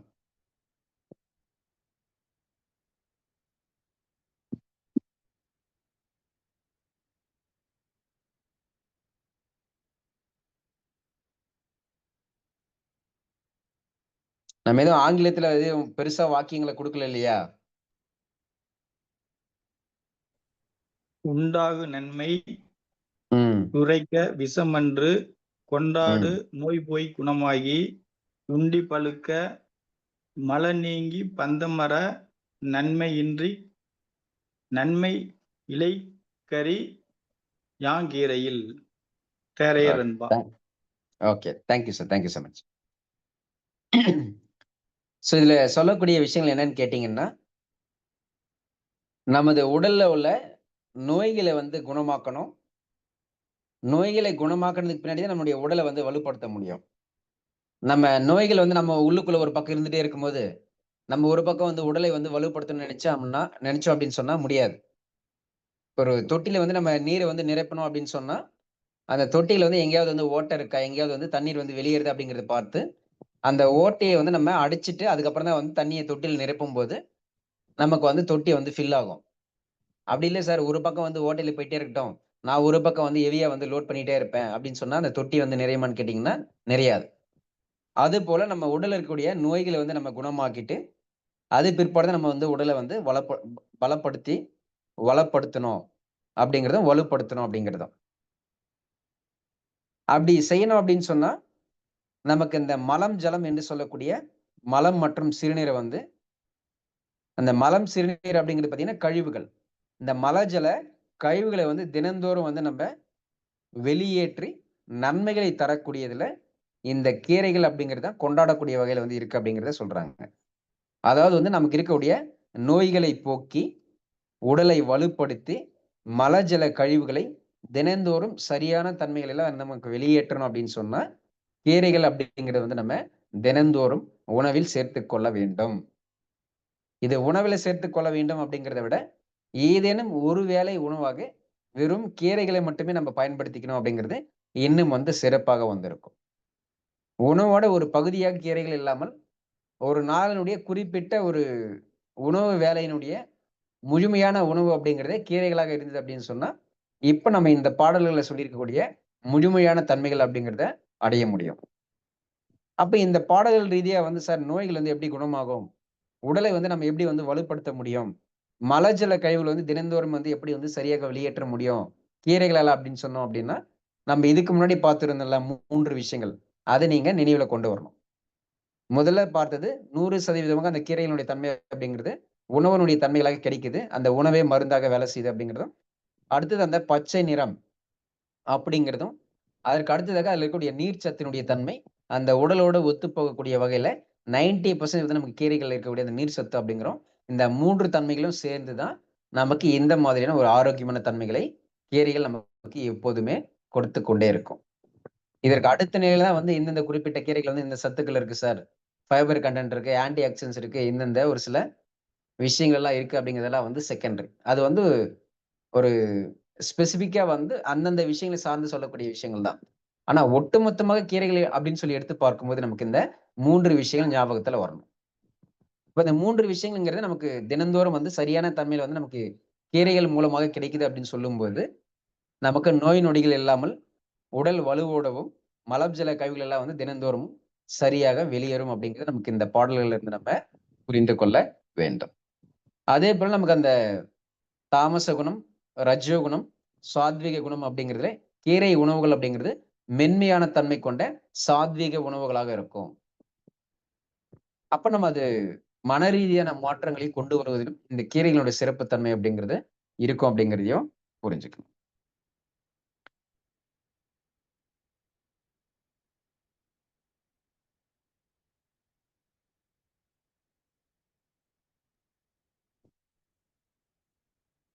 நம்ம எதுவும் ஆங்கிலத்துல எதுவும் பெருசா வாக்கியங்கள குடுக்கல இல்லையா? உண்டாகு நன்மை ம். உரைக்க விஷமன்று கொண்டாடு ம். நோய் போய் குணமாகி உண்டி பழுக்க மல நீங்கி பந்தமர நன்மை இலைக்கரி யாங்கீரையில் தேரையர் என்பா. Okay. Thank you sir. Thank you so much. So இதுல சொல்லக்கூடிய விஷயங்கள் என்னன்னு கேட்டீங்கன்னா, நமது உடல்ல உள்ள நோய்கள வந்து குணமாக்கணும். நோய்களை குணமாக்குனதுக்கு பின்னாடி தான் நம்முடைய உடல வந்து வலுப்படுத்த முடியும். நம்ம நோய்கள் வந்து நம்ம உள்ளுக்குள்ள ஒரு பக்கம் இருந்துட்டே இருக்கும்போது, நம்ம ஒரு பக்கம் வந்து உடலை வந்து வலுப்படுத்தணும்னு நினைச்சோம் அப்படின்னு சொன்னா முடியாது. ஒரு தொட்டில வந்து நம்ம நீர வந்து நிரப்பணும் அப்படின்னு சொன்னா, அந்த தொட்டியில வந்து எங்கேயாவது வந்து ஓட்டை இருக்கா? எங்கேயாவது வந்து தண்ணீர் வந்து வெளியேறுதா? அப்படிங்கிறத பார்த்து, அந்த ஓட்டைய வந்து நம்ம அடைச்சுட்டு, அதுக்கப்புறம் தான் வந்து தண்ணிய தொட்டியில நிரப்பும்போது, நமக்கு வந்து தொட்டி வந்து ஃபில் ஆகும். அப்படி இல்ல சார், ஒரு பக்கம் வந்து ஓட்டையில போயிட்டே இருக்கட்டும். நான் ஒரு பக்கம் வந்து ஹெவியா வந்து லோட் பண்ணிட்டே இருப்பேன் அப்படின்னு சொன்னா, அந்த தொட்டி வந்து நிறையுமான்னு கேட்டீங்கன்னா, நிறையாது. அதுபோல நம்ம உடல்ல இருக்கக்கூடிய நோய்கள வந்து நம்ம குணமாக்கிட்டு, அது பிற்பாடு தான் நம்ம வந்து உடல வந்து பலப்படுத்தி வளப்படுத்தணும் அப்படிங்கிறதும், வலுப்படுத்தணும் அப்படிங்கிறதும். அப்படி செய்யணும் அப்படின்னு சொன்னா, நமக்கு இந்த மலம், ஜலம் என்று சொல்லக்கூடிய மலம் மற்றும் சிறுநீர வந்து அந்த மலம், சிறுநீர் அப்படிங்கிறது பார்த்தீங்கன்னா கழிவுகள். இந்த மல, ஜல கழிவுகள வந்து தினந்தோறும் வந்து நம்ப வெளியேற்றி நன்மைகளை தரக்கூடியதுல இந்த கீரைகள் அப்படிங்கிறது தான் கொண்டாடக்கூடிய வகையில வந்து இருக்கு அப்படிங்கிறத சொல்றாங்க. அதாவது வந்து நமக்கு இருக்கக்கூடிய நோய்களை போக்கி, உடலை வலுப்படுத்தி, மல, ஜல கழிவுகளை தினந்தோறும் சரியான தன்மைகள் எல்லாம் நமக்கு வெளியேற்றணும் அப்படின்னு சொன்னா, கீரைகள் அப்படிங்கிறத வந்து நம்ம தினந்தோறும் உணவில் சேர்த்துக் கொள்ள வேண்டும். இது உணவில சேர்த்துக் கொள்ள வேண்டும் அப்படிங்கிறத விட, ஏதேனும் ஒரு வேளை உணவாக வெறும் கீரைகளை மட்டுமே நம்ம பயன்படுத்திக்கணும் அப்படிங்கிறது இன்னும் வந்து சிறப்பாக வந்திருக்கும். உணவோட ஒரு பகுதியாக கீரைகள் இல்லாமல், ஒரு நாளினுடைய குறிப்பிட்ட ஒரு உணவு வேளையினுடைய முழுமையான உணவு அப்படிங்கிறதே கீரைகளாக இருந்தது அப்படின்னு சொன்னா, இப்ப நம்ம இந்த பாடல்கள்ல சொல்லியிருக்கக்கூடிய முழுமையான தன்மைகள் அப்படிங்கிறத அடைய முடியும். அப்ப இந்த பாடல்கள் ரீதியா வந்து சார் நோய்கள் வந்து எப்படி குணமாகும்? உடலை வந்து நம்ம எப்படி வந்து வலுப்படுத்த முடியும்? மலஜல கழிவுகள் வந்து தினந்தோறும் வந்து எப்படி வந்து சரியாக வெளியேற்ற முடியும்? கீரைகளால அப்படின்னு சொன்னோம் அப்படின்னா, நம்ம இதுக்கு முன்னாடி பார்த்திருந்தோம்ல 3 விஷயங்கள். அத நீங்க நினைவுல கொண்டு வரணும். முதல்ல பார்த்தது 100% அந்த கீரையினுடைய தன்மை அப்படிங்கிறது உணவினுடைய தன்மைகளாக கிடைக்குது. அந்த உணவே மருந்தாக வேலை செய்யுது அப்படிங்கிறதும். அடுத்தது அந்த பச்சை நிறம் அப்படிங்கிறதும். அதற்கு அடுத்ததாக அதில இருக்கக்கூடிய நீர் சத்தினுடைய தன்மை, அந்த உடலோட ஒத்துப்போகக்கூடிய வகையில 90% வந்து நமக்கு கீரைகள்ல இருக்கக்கூடிய அந்த நீர் சத்து அப்படிங்கிறோம். இந்த 3 தன்மைகளும் சேர்ந்து தான் நமக்கு இந்த மாதிரியான ஒரு ஆரோக்கியமான தன்மைகளை கீரைகள் நமக்கு எப்போதுமே கொடுத்துக் கொண்டே இருக்கும். இதற்கு அடுத்த நிலையில தான் வந்து இந்தந்த குறிப்பிட்ட கீரைகள் வந்து இந்த சத்துக்கள் இருக்கு சார். ஃபைபர் கன்டென்ட் இருக்கு, ஆன்டி ஆக்ஸிடென்ட்ஸ் இருக்கு, இந்தந்த ஒரு சில விஷயங்கள்லாம் இருக்கு அப்படிங்கிறதெல்லாம் வந்து செகண்டரி. அது வந்து ஒரு ஸ்பெசிஃபிக்கா வந்து அந்தந்த விஷயங்கள சார்ந்து சொல்லக்கூடிய விஷயங்கள் தான். ஆனா ஒட்டுமொத்தமாக கீரைகள் அப்படின்னு சொல்லி எடுத்து பார்க்கும்போது நமக்கு இந்த 3 விஷயங்கள் ஞாபகத்துல வரணும். இப்ப இந்த 3 விஷயங்கள்ங்கிறது நமக்கு தினந்தோறும் வந்து சரியான தன்மையில வந்து நமக்கு கீரைகள் மூலமாக கிடைக்குது அப்படின்னு சொல்லும்போது, நமக்கு நோய் நொடிகள் இல்லாமல் உடல் வலுவோடவும், மலஜல கழிவுகள் எல்லாம் வந்து தினந்தோறும் சரியாக வெளியேறும் அப்படிங்கிறது நமக்கு இந்த பாடல்கள்ல இருந்து நம்ம புரிந்து கொள்ள வேண்டும். அதேபோல நமக்கு அந்த தாமச குணம், ரஜோ குணம், சாத்விக குணம் அப்படிங்கிறதுல கீரை உணவுகள் அப்படிங்கிறது மென்மையான தன்மை கொண்ட சாத்வீக உணவுகளாக இருக்கும். அப்ப நம்ம அது மனரீதியான மாற்றங்களை கொண்டு வருவதிலும் இந்த கீரைகளுடைய சிறப்புத்தன்மை அப்படிங்கிறது இருக்கும் அப்படிங்கிறதையும் புரிஞ்சுக்கணும்.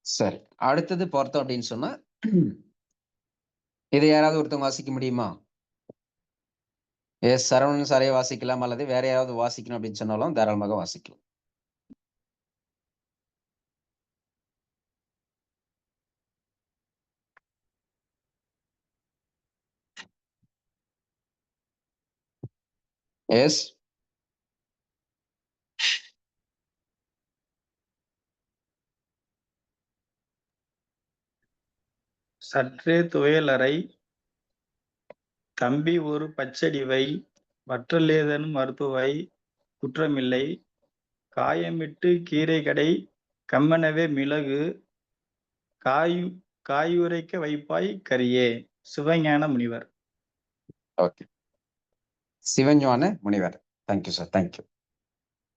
சரி. அடுத்தது பார்த்தோம் அப்படின்னு சொன்னா, இதை யாராவது ஒருத்தவங்க வாசிக்க முடியுமா? எஸ் சரவணன் சாரே வாசிக்கலாம் அல்லது வேற யாராவது வாசிக்கணும் அப்படின்னு சொன்னாலும் தாராளமாக வாசிக்கலாம். எஸ். சற்றே துவையலறை தம்பி ஒரு பச்சடி வை வற்றலேதனும் மருத்துவை குற்றமில்லை காயமிட்டு கீரை கடை கம்மெனவே மிளகு காயு காயுரைக்க வைப்பாய் கரியே. சிவஞான முனிவர். ஓகே. சிவஞான முனிவர். Thank you sir. தேங்க்யூ.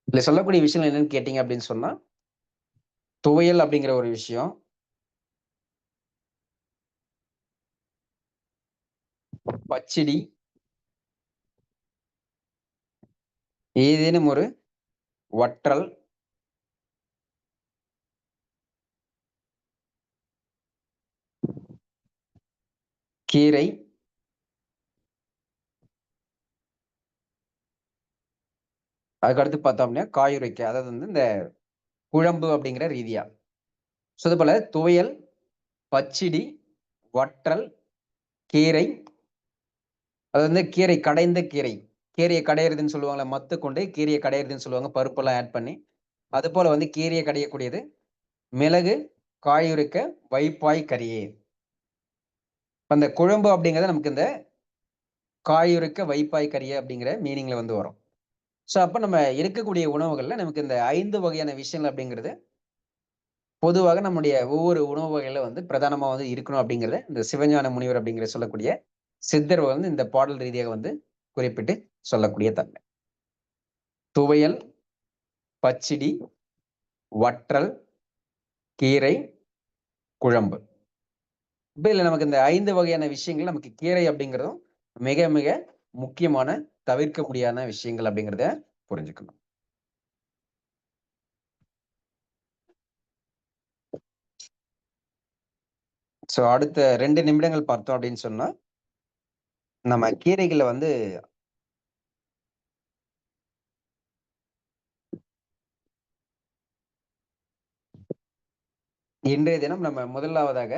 இதுல சொல்லக்கூடிய விஷயம் என்னன்னு கேட்டீங்க அப்படின்னு சொன்னா, துவையல் அப்படிங்கிற ஒரு விஷயம், பச்சடி, ஏதேனும் ஒரு வற்றல், கீரை, அதுக்கு அடுத்து பார்த்தோம் அப்படின்னா காயுரைக்க, அதாவது வந்து இந்த குழம்பு அப்படிங்கிற ரீதியா. ஸோ அது போல துவையல், பச்சடி, வற்றல், கீரை, அது வந்து கீரை கடைந்த கீரை. கீரையை கடையிறதுன்னு சொல்லுவாங்கல்ல, மத்து கொண்டு கீரையை கடையிறதுன்னு சொல்லுவாங்க, பருப்பெல்லாம் ஆட் பண்ணி. அது போல வந்து கீரையை கடையக்கூடியது. மிளகு, காயுரைக்க, வைப்பாய் கரியே. அந்த குழம்பு அப்படிங்கிறது நமக்கு இந்த காயுரைக்க, வைப்பாய் கரியே அப்படிங்கிற மீனிங்ல வந்து வரும். ஸோ அப்ப நம்ம இருக்கக்கூடிய உணவுகள்ல நமக்கு இந்த 5 வகையான விஷயங்கள் அப்படிங்கிறது பொதுவாக நம்முடைய ஒவ்வொரு உணவு வகையில வந்து பிரதானமா வந்து இருக்கணும் அப்படிங்கிறத இந்த சிவஞான முனிவர் அப்படிங்கிற சொல்லக்கூடிய சித்தர் வந்து இந்த பாடல் ரீதியாக வந்து குறிப்பிட்டு சொல்லக்கூடிய தன்மை. துவையல், பச்சடி, வற்றல், கீரை, குழம்பு. இப்ப இதுல நமக்கு இந்த 5 வகையான விஷயங்கள் நமக்கு கீரை அப்படிங்கிறதும் மிக மிக முக்கியமான தவிர்க்க முடியாத விஷயங்கள் அப்படிங்கிறத புரிஞ்சுக்கணும். ஸோ அடுத்த 2 நிமிடங்கள் பார்த்தோம் அப்படின்னு சொன்னா, நம்ம கீரைகள வந்து இன்றைய தினம் நம்ம முதலாவதாக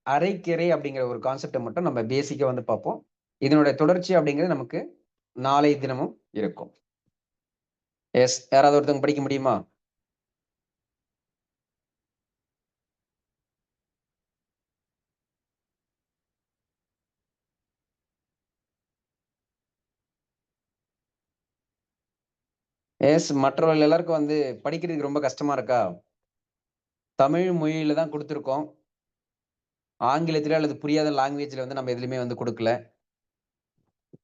அரைக்கீரை அப்படிங்கிற ஒரு கான்செப்ட மட்டும் நம்ம பேசிக்கா வந்து பார்ப்போம். இதனுடைய தொடர்ச்சி அப்படிங்கிறது நமக்கு நாளை தினமும் இருக்கும். எஸ். யாராவது ஒருத்தவங்க படிக்க முடியுமா? எஸ், மற்றவர்கள் எல்லாருக்கும் வந்து படிக்கிறதுக்கு ரொம்ப கஷ்டமா இருக்கா? தமிழ் மொழியில தான் குடுத்துருக்கோம். ஆங்கிலத்திலயோ அல்லது புரியாத லாங்குவேஜ்ல வந்து நம்ம எதுலயுமே வந்து குடுக்கல.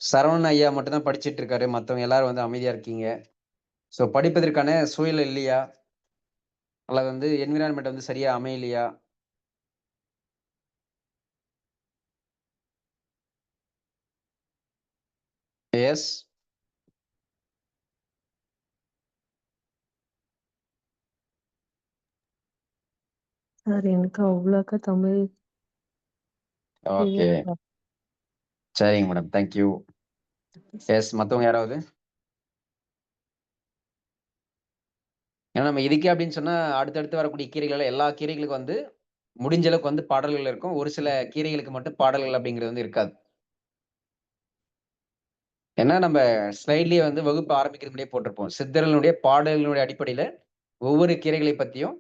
சரவணன் ஐயா மட்டும் தான் படிச்சுட்டு இருக்காரு. மத்தவங்க எல்லாரும் வந்து அமைதியா இருக்கீங்க. ஸோ படிப்பதற்கான சூழல் இல்லையா? அல்லது வந்து என்விரான்மென்ட் வந்து சரியா அமையலையா? எஸ். சார் எனக்கு அவ்வளோக்கா தமிழ் ஓகே. தெரியாது சார். சரிங்க மேடம். Thank you. எஸ், மத்தவங்க யாராவது? ஏன்னா நம்ம இதுக்கே அப்படின்னு சொன்னா அடுத்தடுத்து வரக்கூடிய கீரைகள் எல்லா கீரைகளுக்கும் வந்து முடிஞ்ச அளவுக்கு வந்து பாடல்கள் இருக்கும். ஒரு சில கீரைகளுக்கு மட்டும் பாடல்கள் அப்படிங்கிறது வந்து இருக்காது. ஏன்னா நம்ம ஸ்லைட்லயே வந்து வகுப்பு ஆரம்பிக்கிறதுக்கு முன்னாடியே போட்டிருப்போம். சித்தர்களுடைய பாடல்களுடைய அடிப்படையில ஒவ்வொரு கீரைகளை பத்தியும்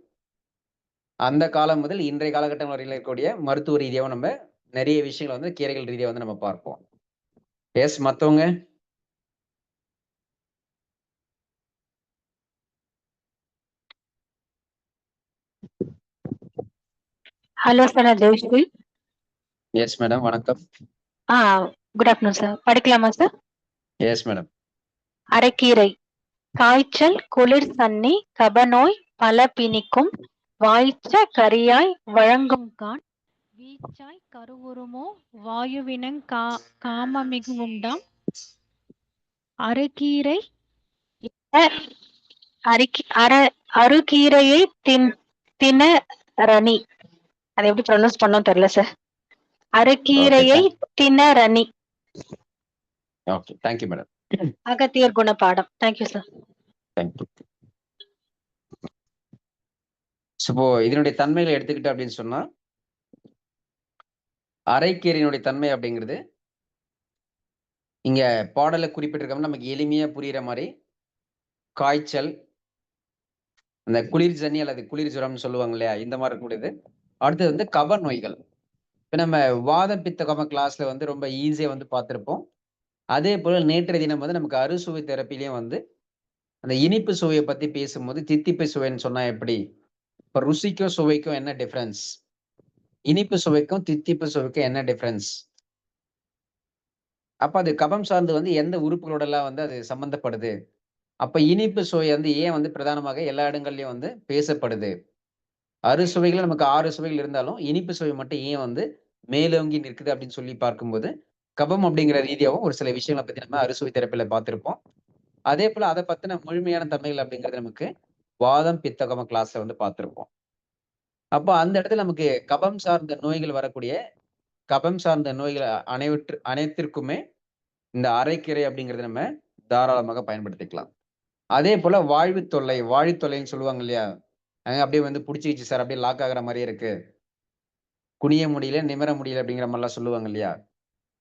அந்த காலம் முதல் இன்றைய காலகட்டம் வரையில இருக்கக்கூடிய மருத்துவ ரீதியாவும் நம்ம நிறைய விஷயங்களை வந்து கீரைகள் ரீதியா வந்து நம்ம பார்ப்போம். எஸ், மத்தவங்க? ஹலோ சார், நான் ஜெயஸ்ரீ. எஸ் மேடம், வணக்கம். Good afternoon sir. படிக்கலாமா சார்? Yes madam. அரைக்கீரை. காய்ச்சல், குளிர் சன்னி, கபநோய் பல பிணிக்கும் வாய்ச்ச கரியாய் வழங்கும்கான் வீச்சாய் கருவுருமோ வாயுவினங் காமமிகு உண்டாம் அரைக்கீரை அருகீரையை திணறணி. அதை எப்படி ப்ரொனவுன்ஸ் பண்ணோம் தெரியல சார். அரைக்கீரையை திணறணி. Okay, thank you madam. Agathiyar Gunapadam. Thank you sir. Thank you. இப்போ இதனுடைய தன்மைகளை எடுத்துக்கிட்டு அப்படின்னு சொன்னா அரைக்கீரையினுடைய தன்மை அப்படிங்கிறது இங்க பாடலை குறிப்பிட்டிருக்கோம்னா நமக்கு எளிமையா புரியுற மாதிரி காய்ச்சல், அந்த குளிர் சன்னி அல்லது குளிர் ஜுரம்னு சொல்லுவாங்க இல்லையா, இந்த மாதிரி இருக்கக்கூடியது. அடுத்தது வந்து கப நோய்கள். இப்ப நம்ம வாதம் பித்த கப கிளாஸ்ல வந்து ரொம்ப ஈஸியா வந்து பார்த்திருப்போம். அதே போல நேற்றைய தினம் வந்து நமக்கு அறுசுவை தெரப்பிலையும் வந்து அந்த இனிப்பு சுவையை பத்தி பேசும்போது தித்திப்பு சுவைன்னு சொன்னா எப்படி, இப்ப ருசிக்கும் சுவைக்கும் என்ன டிஃபரன்ஸ், இனிப்பு சுவைக்கும் தித்திப்பு சுவைக்கும் என்ன டிஃபரன்ஸ், அப்ப அது கபம் சார்ந்து வந்து எந்த உறுப்புகளோட எல்லாம் வந்து அது சம்பந்தப்படுது, அப்ப இனிப்பு சுவை வந்து ஏன் வந்து பிரதானமாக எல்லா இடங்கள்லயும் வந்து பேசப்படுது, அறுசுவைகள் நமக்கு 6 சுவைகள் இருந்தாலும் இனிப்பு சுவை மட்டும் ஏன் வந்து மேலோங்கி நிற்குது அப்படின்னு சொல்லி பார்க்கும்போது கபம் அப்படிங்கிற ரீதியாகவும் ஒரு சில விஷயங்களை பத்தி நம்ம அறுசுவை தெரப்பில பார்த்திருப்போம். அதே போல அதை பத்தின முழுமையான தன்மைகள் அப்படிங்கிறது நமக்கு வாதம் பித்தகம கிளாஸ்ல வந்து பார்த்திருப்போம். அப்போ அந்த இடத்துல நமக்கு கபம் சார்ந்த நோய்கள் வரக்கூடிய கபம் சார்ந்த நோய்கள் அனைத்திற்குமே இந்த அரைக்கீரை அப்படிங்கறத நம்ம தாராளமாக பயன்படுத்திக்கலாம். அதே போல வாழ்வு தொல்லைன்னு சொல்லுவாங்க இல்லையா, அப்படியே வந்து பிடிச்சிக்கிச்சு சார், அப்படியே லாக் ஆகுற மாதிரி இருக்கு, குனிய முடியல நிமிர முடியல அப்படிங்கிற மாதிரிலாம் சொல்லுவாங்க இல்லையா,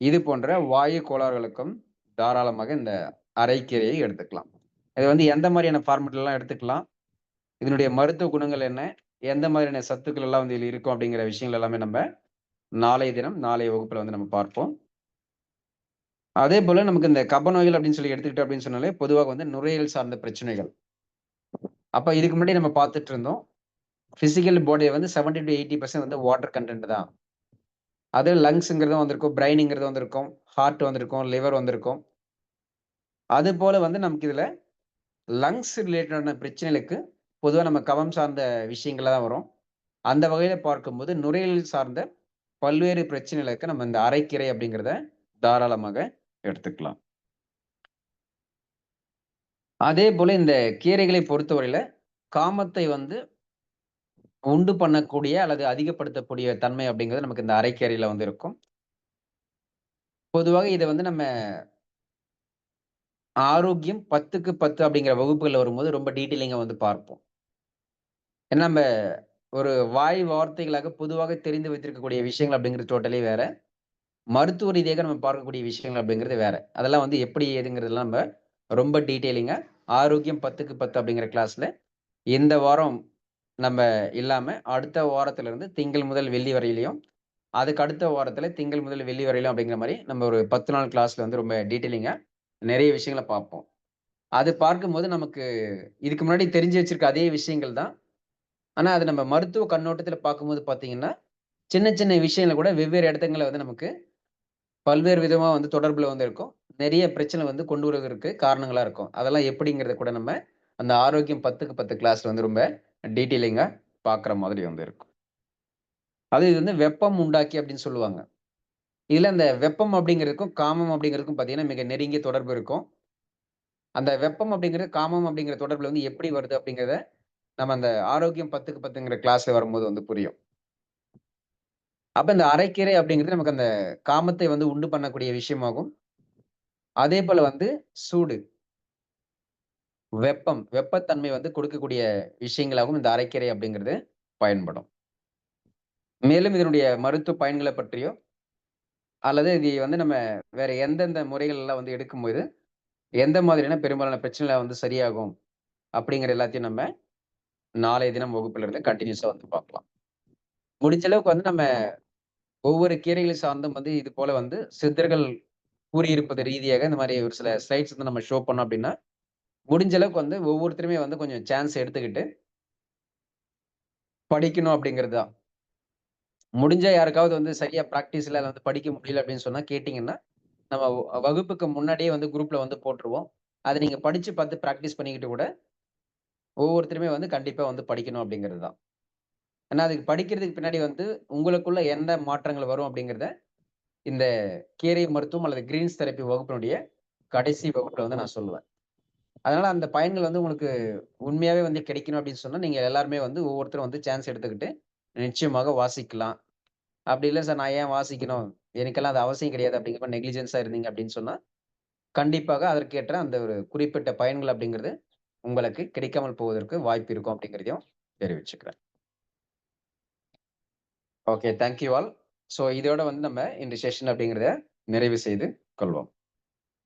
இது போன்ற வாயு கோளாறுகளுக்கும் தாராளமாக இந்த அரைக்கீரையை எடுத்துக்கலாம். இது வந்து எந்த மாதிரியான ஃபார்மெட்ல எல்லாம் எடுத்துக்கலாம், இதனுடைய மருத்துவ குணங்கள் என்ன, எந்த மாதிரியான சத்துக்கள் எல்லாம் வந்து இதில் இருக்கும் அப்படிங்கிற விஷயங்கள் எல்லாமே நம்ம நாளைய வகுப்புல வந்து நம்ம பார்ப்போம். அதே போல நமக்கு இந்த கப நோய்கள் அப்படின்னு சொல்லி எடுத்துக்கிட்டோம் அப்படின்னு சொன்னாலே பொதுவாக வந்து நுரையீரல் சார்ந்த பிரச்சனைகள். அப்ப இதுக்கு முன்னாடி நம்ம பார்த்துட்டு இருந்தோம் பிசிக்கல் பாடியை வந்து 70 to 80% வந்து வாட்டர் கண்டென்ட் தான். அது லங்ஸ்ங்கிறதும் வந்திருக்கும், பிரெயினுங்கிறது வந்திருக்கும், ஹார்ட் வந்திருக்கும், லிவர் வந்திருக்கும். அது போல வந்து நமக்கு இதுல லங்ஸ் ரிலேட்டடான பிரச்சனைகளுக்கு பொதுவாக நம்ம கபம் சார்ந்த விஷயங்கள்ல தான் வரும். அந்த வகையில பார்க்கும்போது நுரையீரல் சார்ந்த பல்வேறு பிரச்சனைகளுக்கு நம்ம இந்த அரைக்கீரை அப்படிங்கிறத தாராளமாக எடுத்துக்கலாம். அதே போல இந்த கீரைகளை பொறுத்தவரையில காமத்தை வந்து உண்டு பண்ணக்கூடிய அல்லது அதிகப்படுத்தக்கூடிய தன்மை அப்படிங்கிறது நமக்கு இந்த அரைக்கீரையில வந்து இருக்கும். பொதுவாக இதை வந்து நம்ம ஆரோக்கியம் 10க்கு 10 அப்படிங்கிற வகுப்புகள்ல வரும்போது ரொம்ப டீட்டெயிலிங்கா வந்து பார்ப்போம். ஏன்னா நம்ம ஒரு வாய் வார்த்தைகளாக பொதுவாக தெரிந்து வைத்திருக்கக்கூடிய விஷயங்கள் அப்படிங்கிறது டோட்டலி வேற. மருத்துவ ரீதியாக நம்ம பார்க்கக்கூடிய விஷயங்கள் அப்படிங்கிறது வேற. அதெல்லாம் வந்து எப்படி ஏதுங்கிறதெல்லாம் நம்ம ரொம்ப டீட்டெயிலிங்கா ஆரோக்கியம் 10க்கு 10 அப்படிங்கிற கிளாஸ்ல இந்த வாரம் நம்ம இல்லாம அடுத்த வாரத்துல இருந்து திங்கள் முதல் வெள்ளி வரையிலையும், அதுக்கு அடுத்த வாரத்துல திங்கள் முதல் வெள்ளி வரையிலும் அப்படிங்கிற மாதிரி நம்ம ஒரு 10 நாள் கிளாஸ்ல வந்து ரொம்ப டீட்டெயிலிங்கா நிறைய விஷயங்களை பார்ப்போம். அது பார்க்கும்போது நமக்கு இதுக்கு முன்னாடி தெரிஞ்சு வச்சிருக்க அதே விஷயங்கள் தான். ஆனா, அது நம்ம மருத்துவ கண்ணோட்டத்துல பார்க்கும்போது பார்த்தீங்கன்னா, சின்ன சின்ன விஷயங்கள கூட வெவ்வேறு இடத்துங்கள்ல வந்து நமக்கு பல்வேறு விதமா வந்து தொடர்புல வந்து இருக்கும். நெறைய பிரச்சனை வந்து கொண்டு வருவதற்கு காரணங்களா இருக்கும். அதெல்லாம் எப்படிங்கிறத கூட நம்ம அந்த ஆரோக்கியம் 10க்கு 10 கிளாஸ்ல வந்து ரொம்ப டீட்டெயிலிங்கா பார்க்குற மாதிரி வந்து இருக்கும். இது வந்து வெப்பம் உண்டாக்கி அப்படின்னு சொல்லுவாங்க. இதுல அந்த வெப்பம் அப்படிங்கிறதுக்கும், காமம் அப்படிங்கிறதுக்கும் பார்த்தீங்கன்னா, மிக நெருங்கிய தொடர்பு இருக்கும். அந்த வெப்பம் அப்படிங்கிறது, காமம் அப்படிங்கிற தொடர்புல வந்து எப்படி வருது அப்படிங்கிறத, நம்ம அந்த ஆரோக்கியம் 10க்கு 10ங்கிற கிளாஸ்ல வரும்போது வந்து புரியும். அப்ப இந்த அரைக்கீரை அப்படிங்கிறது நமக்கு அந்த காமத்தை வந்து உண்டு பண்ணக்கூடிய விஷயமாகும். அதேபோல வந்து சூடு, வெப்பத்தன்மை வந்து கொடுக்கக்கூடிய விஷயங்களாகவும் இந்த அரைக்கீரை அப்படிங்கிறது பயன்படும். மேலும் இதனுடைய மருத்துவ பயன்கள பற்றியோ, அல்லது இது வந்து நம்ம வேற எந்தெந்த முறைகள்லாம் வந்து எடுக்கும்போது, எந்த மாதிரியான பெரும்பாலான பிரச்சனைகள் வந்து சரியாகும் அப்படிங்கிற எல்லாத்தையும் நம்ம நாளைய தினம் வகுப்புல இருந்து கன்டினியூஸா வந்து பார்க்கலாம். முடிஞ்ச அளவுக்கு வந்து நம்ம ஒவ்வொரு கீரைகளை சார்ந்தும் வந்து இது போல வந்து சித்தர்கள் கூறியிருப்பது ரீதியாக இந்த மாரி ஒரு சில ஸ்லைட்ஸ் வந்து நம்ம ஷோ பண்ணோம் அப்படின்னா, முடிஞ்ச அளவுக்கு வந்து ஒவ்வொருத்தருமே வந்து கொஞ்சம் சான்ஸ் எடுத்துக்கிட்டு படிக்கணும் அப்படிங்கிறது தான். முடிஞ்சா யாருக்காவது வந்து சரியா பிராக்டிஸ்ல வந்து படிக்க முடியல அப்படின்னு சொன்னா கேட்டீங்கன்னா, நம்ம வகுப்புக்கு முன்னாடியே வந்து குரூப்ல வந்து போட்டுருவோம். அத நீங்க படிச்சு பார்த்து பிராக்டிஸ் பண்ணிக்கிட்டு கூட ஒவ்வொருத்தருமே வந்து கண்டிப்பா வந்து படிக்கணும் அப்படிங்கிறது தான். ஏன்னா அதுக்கு படிக்கிறதுக்கு பின்னாடி வந்து உங்களுக்குள்ள என்ன மாற்றங்கள் வரும் அப்படிங்கிறத இந்த கீரை மருத்துவம் அல்லது கிரீன்ஸ் தெரப்பி வகுப்பினுடைய கடைசி வகுப்புல வந்து நான் சொல்லுவேன். அதனால அந்த பயன்கள் வந்து உங்களுக்கு உண்மையாவே வந்து கிடைக்கணும் அப்படின்னு சொன்னா, நீங்க எல்லாருமே வந்து ஒவ்வொருத்தரும் வந்து சான்ஸ் எடுத்துக்கிட்டு நிச்சயமாக வாசிக்கலாம். அப்படி இல்ல சார் நான் ஏன் வாசிக்கணும்? எனக்கெல்லாம் அது அவசியம் கிடையாது அப்படிங்கிற மாரி நெக்லிஜென்ஸா இருந்தீங்க அப்படின்னு சொன்னா, கண்டிப்பாக அதற்கேற்ற அந்த ஒரு குறிப்பிட்ட பயன்கள் அப்படிங்கிறது உங்களுக்கு கிடைக்காமல் போவதற்கு வாய்ப்பு இருக்கும் அப்படிங்கிறதையும் தெரிவிச்சுக்கிறேன். ஓகே. Thank you all. இதோட வந்து நம்ம இந்த செஷன் அப்படிங்கிறத நிறைவு செய்து கொள்வோம்.